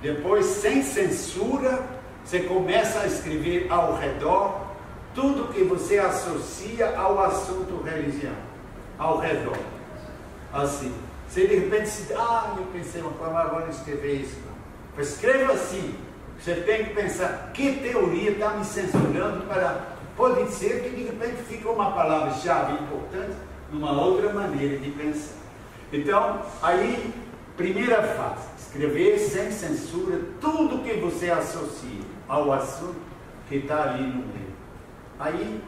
depois, sem censura, você começa a escrever ao redor tudo que você associa ao assunto religião, ao redor. Assim, você de repente se eu pensei uma forma, agora escrever isso. Mas escreva assim. Você tem que pensar, que teoria está me censurando para... Pode ser que de repente fica uma palavra-chave importante numa outra maneira de pensar. Então, aí, primeira fase, escrever sem censura tudo que você associa ao assunto que está ali no meio. Aí,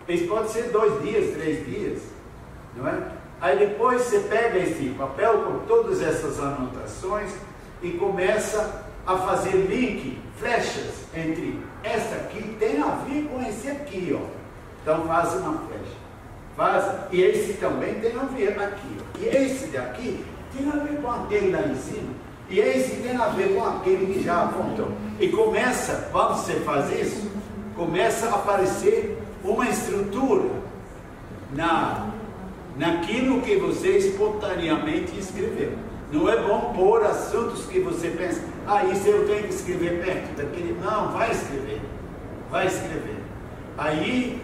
isso pode ser 2 dias, 3 dias, não é? Aí depois você pega esse papel com todas essas anotações e começa a fazer link, flechas entre essa aqui tem a ver com esse aqui, ó. Então faz uma flecha. E esse também tem a ver aqui, ó. E esse daqui tem a ver com aquele lá em cima. E esse tem a ver com aquele que já apontou. E começa, quando você faz isso, começa a aparecer uma estrutura naquilo que você espontaneamente escreveu. Não é bom pôr assuntos que você pensa, isso eu tenho que escrever perto daquele. Não, vai escrever. Vai escrever. Aí,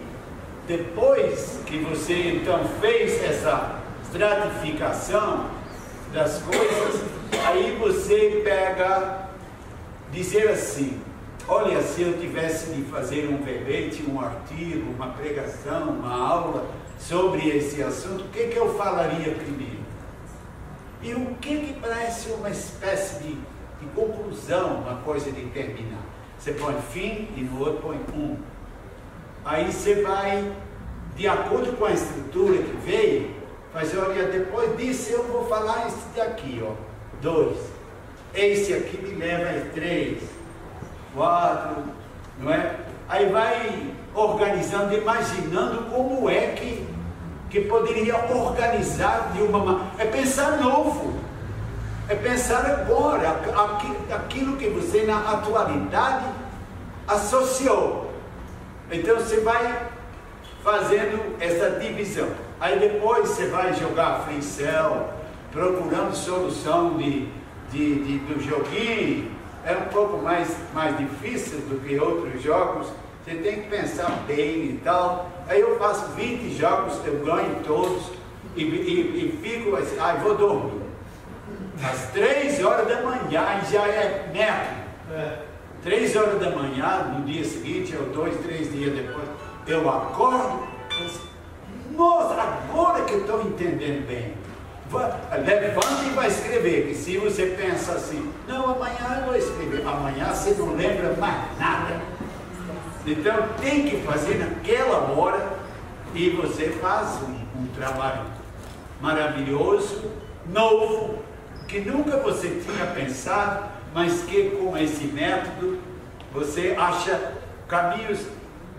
depois que você então fez essa estratificação das coisas, aí você pega, dizer assim, olha, se eu tivesse de fazer um verbete, um artigo, uma pregação, uma aula sobre esse assunto, o que eu falaria primeiro? E o que parece uma espécie de conclusão, uma coisa de terminar? Você põe fim e no outro põe Aí você vai, de acordo com a estrutura que veio, mas olha, depois disso eu vou falar esse daqui, ó, 2. Esse aqui me leva a 3, 4, não é? Aí vai organizando, imaginando como é que poderia organizar de uma maneira. É pensar novo. É pensar agora, aquilo que você na atualidade associou. Então você vai fazendo essa divisão. Aí depois você vai jogar fricção, procurando solução do joguinho. É um pouco mais difícil do que outros jogos, Você tem que pensar bem e tal. Aí eu faço 20 jogos, eu ganho todos e fico assim, vou dormir. Às 3 horas da manhã, já é método. 3 horas da manhã, no dia seguinte, ou 2, 3 dias depois, eu acordo, nossa, agora que eu estou entendendo bem. Levanta e vai escrever, que se você pensa assim, não, amanhã eu vou escrever, amanhã você não lembra mais nada. Então tem que fazer naquela hora e você faz um trabalho maravilhoso, novo, que nunca você tinha pensado, mas que com esse método você acha caminhos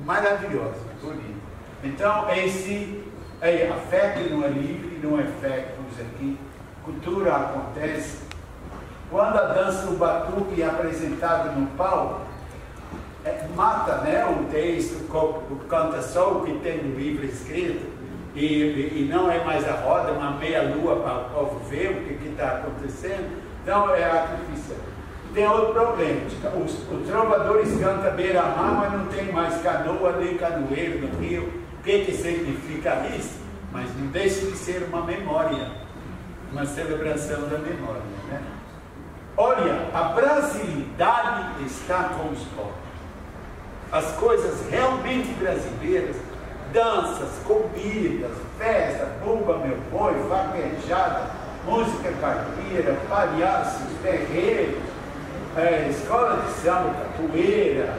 maravilhosos, bonitos. Então esse a fé que não é livre, não é fé que usa aqui. Cultura acontece quando a dança do batuque é apresentada no palco, mata, né, o texto, canta só o que tem no livro escrito e não é mais a roda, uma meia lua para o povo ver o que está acontecendo. Então é artificial. Tem outro problema, os trovadores cantam beira-mar, mas não tem mais canoa nem canoeiro no rio. O que significa isso? Mas não deixa de ser uma memória, uma celebração da memória, né? Olha, a brasilidade está com os povos. As coisas realmente brasileiras, danças, comidas, festa, bumba meu boi, vaquejada, música caipira, palhaços, terreiros, escola de samba, capoeira,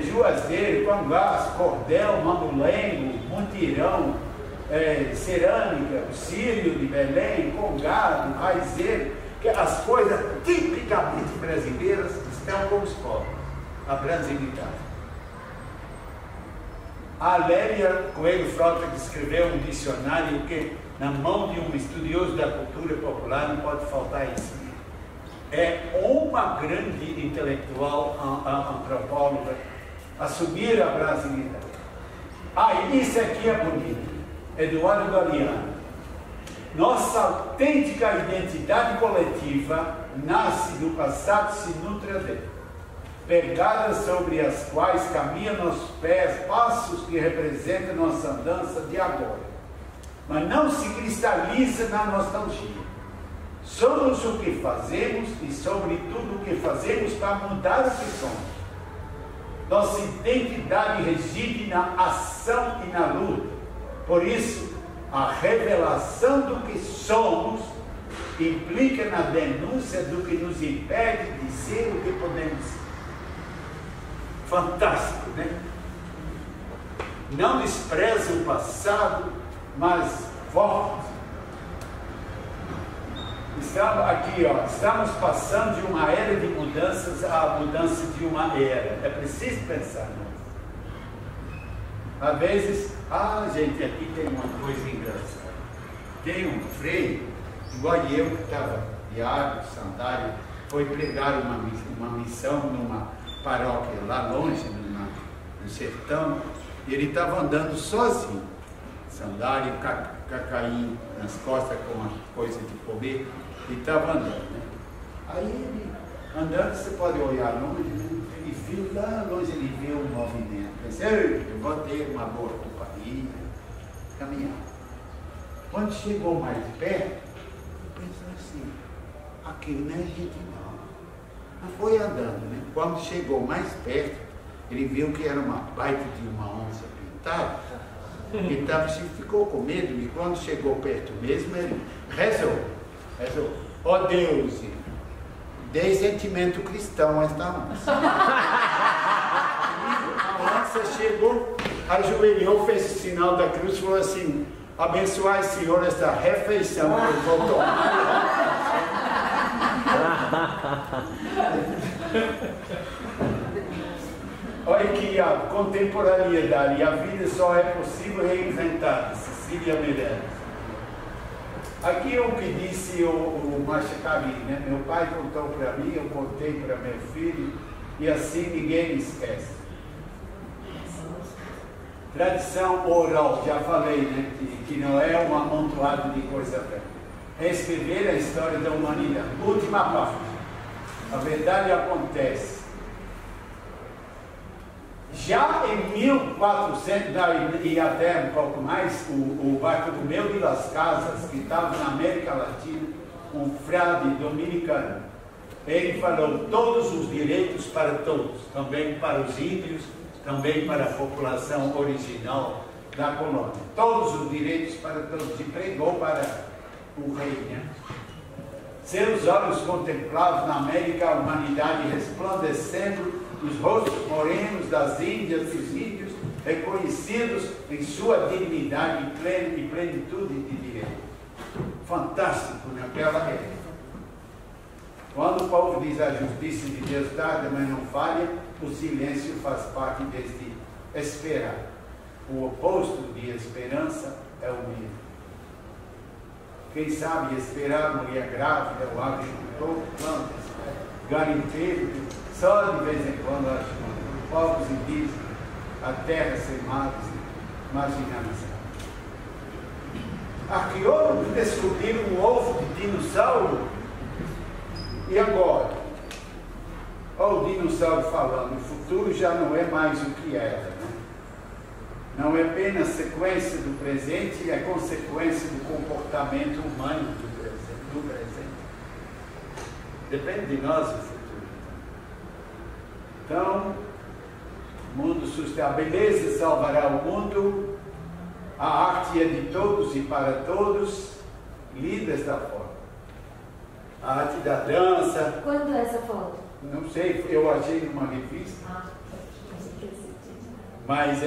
juazeiro, cangaço, cordel, mamulengo, mutirão, cerâmica, sírio de Belém, congado, raizeiro, que as coisas tipicamente brasileiras estão com os povos, a brasilidade. A Lélia Coelho Frota, que escreveu um dicionário que, na mão de um estudioso da cultura popular, não pode faltar isso. É uma grande intelectual, antropóloga, assumir a brasilidade. E isso aqui é bonito. Eduardo Galeano. Nossa autêntica identidade coletiva nasce do passado e se nutre dele. Pegadas sobre as quais caminham nossos pés, passos que representam nossa andança de agora. Mas não se cristaliza na nostalgia. Somos o que fazemos e, sobretudo, o que fazemos para mudar o que somos. Nossa identidade reside na ação e na luta. Por isso, a revelação do que somos implica na denúncia do que nos impede de ser o que podemos ser. Fantástico, né? Não despreza o passado, mas forte. Estamos passando de uma era de mudanças à mudança de uma era. É preciso pensar nisso. Às vezes, gente, aqui tem uma coisa engraçada. Tem um freio, igual eu que estava de hábito, sandália, foi pregar uma missão numa paróquia lá longe, no sertão, e ele estava andando sozinho, sandália, cacainho nas costas com uma coisa de comer. E estava andando, né? Aí ele, andando, você pode olhar longe, né? Ele viu lá longe, ele viu um movimento. Pensei, eu vou ter uma boa companhia, caminhar. Quando chegou mais perto, pensou assim, aqui não é gente não. Mas foi andando, né? Quando chegou mais perto, ele viu que era uma baita de uma onça pintada. Ele ficou com medo, e quando chegou perto mesmo, ele rezou. Ó Deus, dê sentimento cristão a esta onça. A onça chegou, ajoelhou, fez o sinal da cruz e falou assim, abençoai, Senhor, esta refeição que eu vou tomar. Olha que a contemporaneidade, a vida só é possível reinventada. Cecília Meirelles. Aqui é o que disse o Machacari, né? Meu pai contou para mim, eu contei para meu filho, e assim ninguém esquece. Tradição oral, já falei, né? Que não é um amontoado de coisa velha. É escrever a história da humanidade. Última parte. A verdade acontece. Já em 1400 e até um pouco mais, o Bartolomeu de Las Casas, que estava na América Latina, um frade dominicano, ele falou todos os direitos para todos, também para os índios, também para a população original da colônia. Todos os direitos para todos, e pregou para o rei, né? Seus olhos contemplavam na América a humanidade resplandecendo, os rostos morenos das Índias e dos índios, reconhecidos em sua dignidade e plenitude de direito. Fantástico naquela época. Quando o povo diz a justiça de Deus tarda, mas não falha, o silêncio faz parte deste esperar. O oposto de esperança é o medo. Quem sabe esperar mulher grávida, o agricultor, plantas, garimpeiro, só de vez em quando ajuda. Povos indígenas, a terra sem mares, imaginação. Arqueólogos descobriram um ovo de dinossauro. E agora? Olha o dinossauro falando, o futuro já não é mais o que era, né? Não é apenas sequência do presente, é consequência do comportamento humano do presente. Depende de nós o futuro. Então, o mundo sustentável, a beleza salvará o mundo, a arte é de todos e para todos, lida desta forma. A arte da dança. Quando é essa foto? Não sei, eu achei numa revista. Mas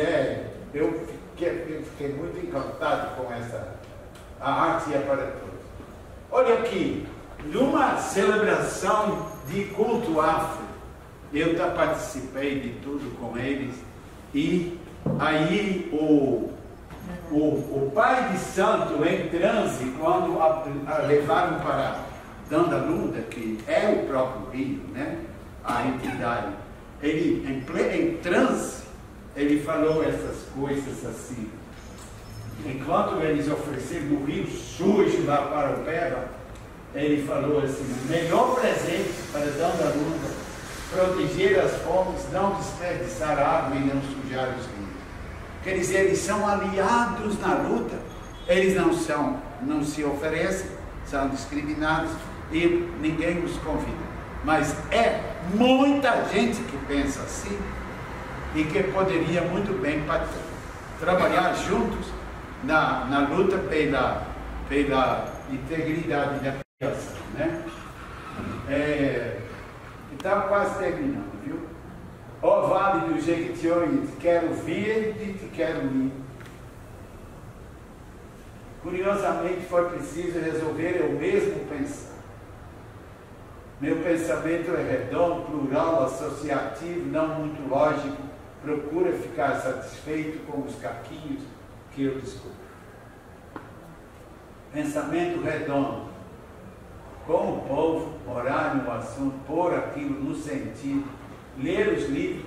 eu fiquei muito encantado com essa. A arte é para todos. Olha aqui, numa celebração de culto afro, eu já participei de tudo com eles, e aí o pai de santo em transe, quando a levaram para Dandalunda, que é o próprio rio, né? A entidade, ele em transe, ele falou essas coisas assim. Enquanto eles ofereceram no rio sujo lá para o Peba, ele falou assim: o melhor presente para Dandalunda, proteger as fontes, não desperdiçar água e não sujar os rios. Quer dizer, eles são aliados na luta, eles não se oferecem, são discriminados e ninguém os convida. Mas é muita gente que pensa assim e que poderia muito bem trabalhar juntos na luta pela integridade da criação, né? Está quase terminando, viu? Ó Vale do Jequitinhonha, te quero verde, te quero lindo. Curiosamente, foi preciso resolver eu mesmo pensar. Meu pensamento é redondo, plural, associativo, não muito lógico, procura ficar satisfeito com os caquinhos que eu descubro. Pensamento redondo. Com o povo, orar no assunto, pôr aquilo no sentido, ler os livros.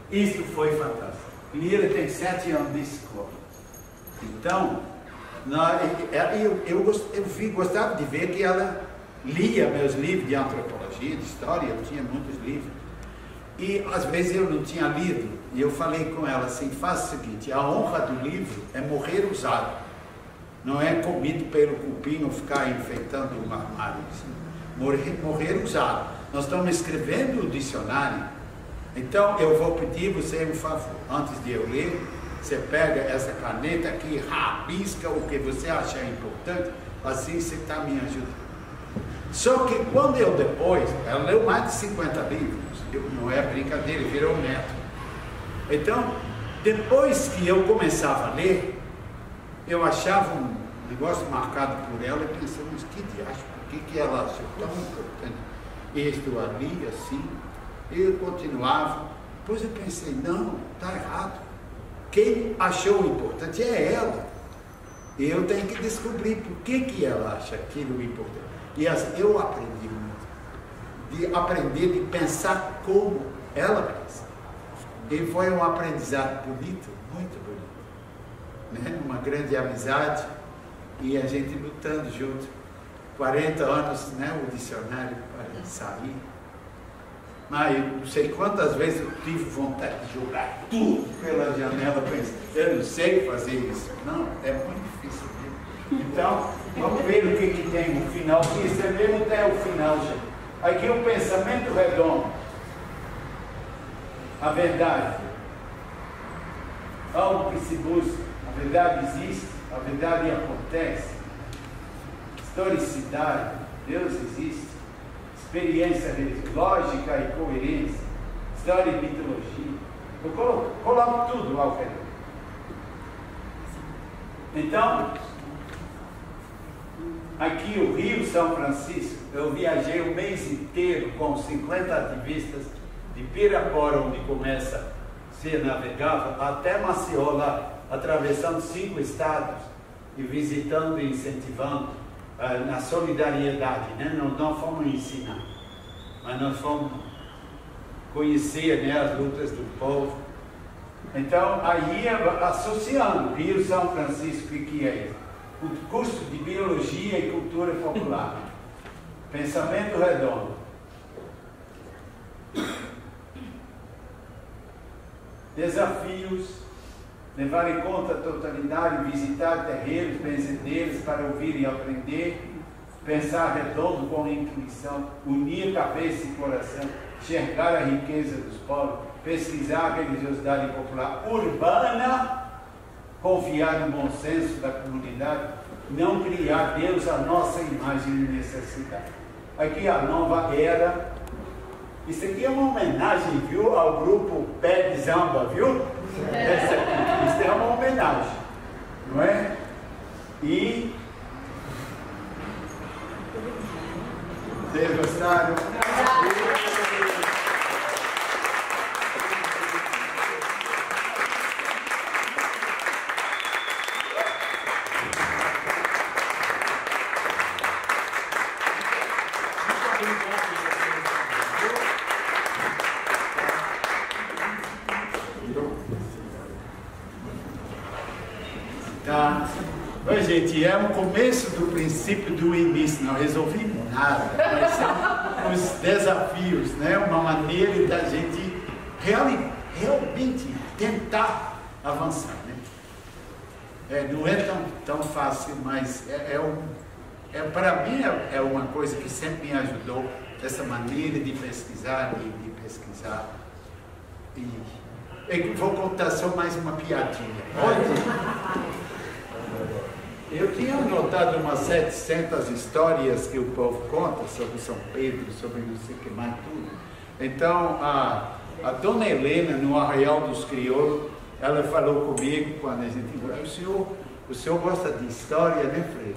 Isso foi fantástico. Lira tem 7 anos de escola. Então, eu gostava de ver que ela lia meus livros de antropologia, de história, eu tinha muitos livros. E às vezes eu não tinha lido, e eu falei com ela assim: faça o seguinte, a honra do livro é morrer usado. Não é comido pelo cupim ou ficar enfeitando um armário. Morrer usado. Nós estamos escrevendo o dicionário. Então eu vou pedir você um favor. Antes de eu ler, você pega essa caneta aqui, rabisca o que você achar importante. Assim você está me ajudando. Só que quando eu depois, ela leu mais de 50 livros. Não é brincadeira, virou neto. Então, depois que eu começava a ler, eu achava um negócio marcado por ela e pensava: mas que diacho, por que ela achou tão importante isto ali, assim? E eu continuava. Depois eu pensei: não, está errado. Quem achou importante é ela. E eu tenho que descobrir por que ela acha aquilo importante. E eu aprendi muito. De aprender, de pensar como ela pensa. E foi um aprendizado bonito, muito bonito. Né? Uma grande amizade e a gente lutando junto. 40 anos, né, o dicionário para sair. Mas eu não sei quantas vezes eu tive vontade de jogar tudo pela janela, pensando, eu não sei fazer isso. Não, é muito difícil. Então, vamos ver o que tem no final, que isso é mesmo até o final, gente. Aqui o pensamento redondo. A verdade. Algo que se busca. A verdade existe, a verdade acontece. Historicidade, Deus existe. Experiência lógica e coerência, história e mitologia. Eu coloco tudo ao redor. Então, aqui o Rio São Francisco, eu viajei o mês inteiro com 50 ativistas de Pirapora, onde começa a ser navegável, até Maceió, lá, atravessando 5 estados e visitando e incentivando na solidariedade, né? Nós não fomos ensinar, mas nós fomos conhecer, né, as lutas do povo. Então, aí associando Rio São Francisco, o que é isso? O curso de Biologia e Cultura Popular, pensamento redondo. Desafios. Levar em conta a totalidade, visitar terreiros, benzedeiros para ouvir e aprender, pensar redondo com intuição, unir cabeça e coração, enxergar a riqueza dos povos, pesquisar a religiosidade popular urbana, confiar no bom senso da comunidade, não criar Deus à nossa imagem e necessidade. Aqui a nova era. Isso aqui é uma homenagem, viu, ao grupo Pé de Zamba, viu? Isso é uma homenagem, não é? E vocês gostaram? Tá? Mas, gente, é o começo do princípio do início, não resolvi nada, mas são os desafios, né? Uma maneira da gente realmente tentar avançar, né? Não é tão fácil, mas para mim é uma coisa que sempre me ajudou, essa maneira de pesquisar, e vou contar só mais uma piadinha. Pode? Eu tinha anotado umas 700 histórias que o povo conta sobre São Pedro, sobre não sei o que mais tudo. Então, a dona Helena, no Arraial dos Crioulos, ela falou comigo quando a gente falou, o senhor gosta de história, né, Frei? Eu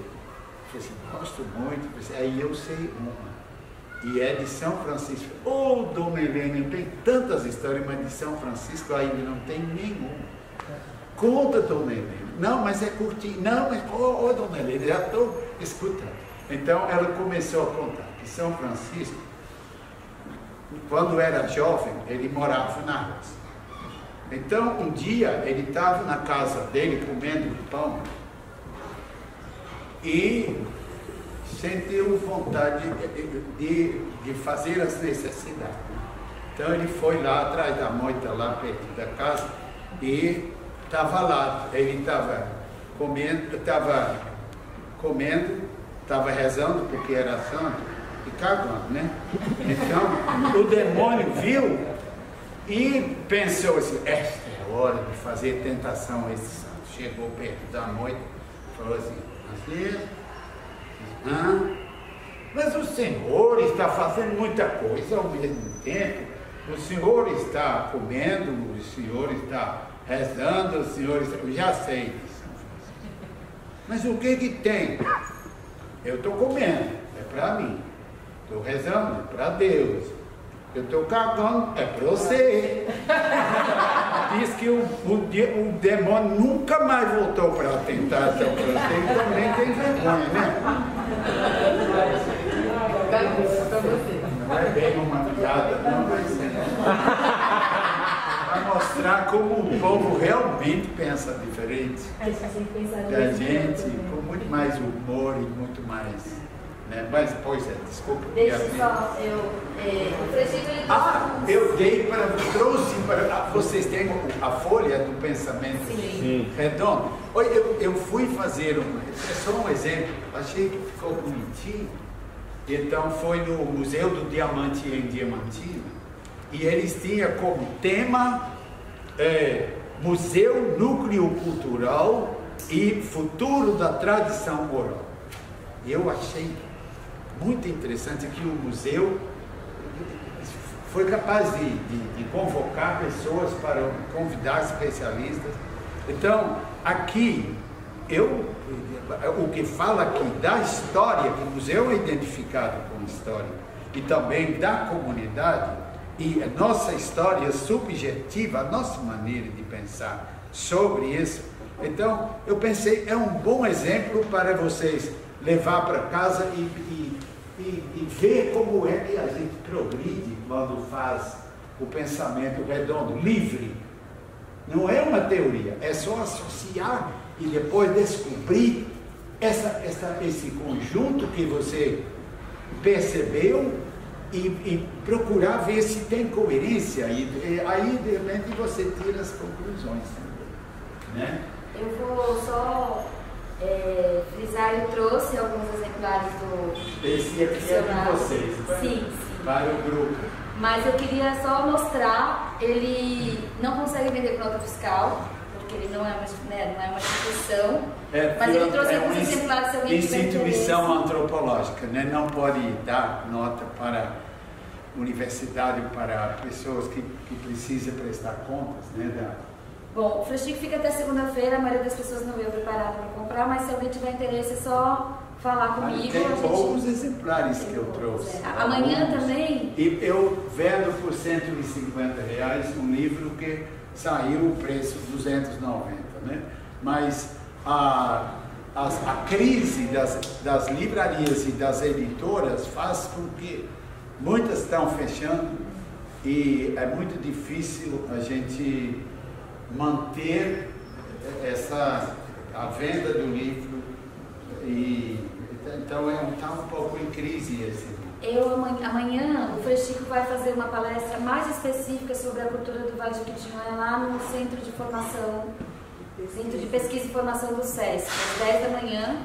falei assim, gosto muito. Aí eu sei uma. E é de São Francisco. Ô, dona Helena, tem tantas histórias, mas de São Francisco ainda não tem nenhuma. Conta, dona Helena. Não, mas é curtinho. Não, mas, dona Helena, já estou escutando. Então, ela começou a contar que São Francisco, quando era jovem, ele morava na roça. Então, um dia, ele estava na casa dele comendo pão e sentiu vontade de fazer as necessidades. Então, ele foi lá atrás da moita, lá perto da casa, e estava lá. Ele estava estava rezando, porque era santo, e cagando, né? Então, o demônio viu e pensou assim, esta é a hora de fazer tentação a esse santo. Chegou perto da moita e falou assim, mas o Senhor está fazendo muita coisa ao mesmo tempo. O Senhor está comendo, o Senhor está rezando, o Senhor está... Eu já sei disso. Mas o que tem? Eu estou comendo, é para mim. Estou rezando, é para Deus. Eu estou cagando, é para você. Diz que o demônio nunca mais voltou para a tentação. Você também tem vergonha, né? Não é bem uma piada, não, mas para mostrar como o povo realmente pensa diferente da gente, com muito mais humor e muito mais Né? Mas, pois é, desculpa. Deixa só, o Frederico ele eu trouxe para vocês têm a folha do pensamento redondo. Eu fui fazer é só um exemplo, achei que ficou bonitinho. Então foi no Museu do Diamante em Diamantina e eles tinham como tema Museu Núcleo Cultural e Futuro da Tradição Oral. Eu achei muito interessante que o museu foi capaz de convocar pessoas para convidar especialistas. Então, aqui, o que fala aqui da história, que o museu é identificado com história, e também da comunidade, e a nossa história subjetiva, a nossa maneira de pensar sobre isso. Então, eu pensei, é um bom exemplo para vocês levar para casa e ver como é que a gente progride quando faz o pensamento redondo, livre. Não é uma teoria, é só associar e depois descobrir esse conjunto que você percebeu e procurar ver se tem coerência. E aí, de repente, você tira as conclusões. Né? Eu vou só frisar, eu trouxe alguns exemplares do Esse aqui é de vocês, sim. Para o grupo. Mas eu queria só mostrar, ele não consegue vender com nota fiscal, porque ele não é uma instituição, mas ele trouxe alguns exemplares se alguém tiver interesse. Instituição antropológica, né? Não pode dar nota para universidade, para pessoas que precisam prestar contas, né? Bom, o Freschico fica até segunda-feira, a maioria das pessoas não veio preparada para comprar, mas se alguém tiver interesse é só falar comigo. Tem poucos exemplares que eu trouxe. Amanhã também. E eu vendo por R$150 um livro que saiu o preço de R$290, né? Mas a crise das livrarias e das editoras faz com que muitas estão fechando e é muito difícil a gente manter a venda do livro, então está um pouco em crise esse. Amanhã o Freschico vai fazer uma palestra mais específica sobre a cultura do Vale de Jequitinhonha lá no Centro de Formação, Centro de Pesquisa e Formação do SESC, às 10 da manhã,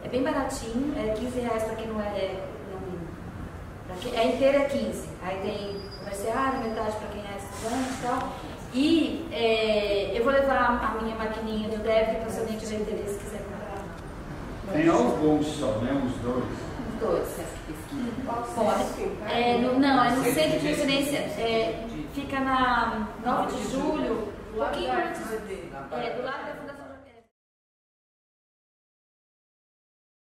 é bem baratinho, é R$15 para quem não é inteira é 15, aí tem comerciário, metade para quem é estudante e tal. E eu vou levar a minha maquininha do débito para se alguém tiver interesse quiser comprar. Tem alguns só, né? Uns dois. Uns dois. Não, é no Centro de Referência. Fica na 9 de julho, um pouquinho antes, do lado da Fundação.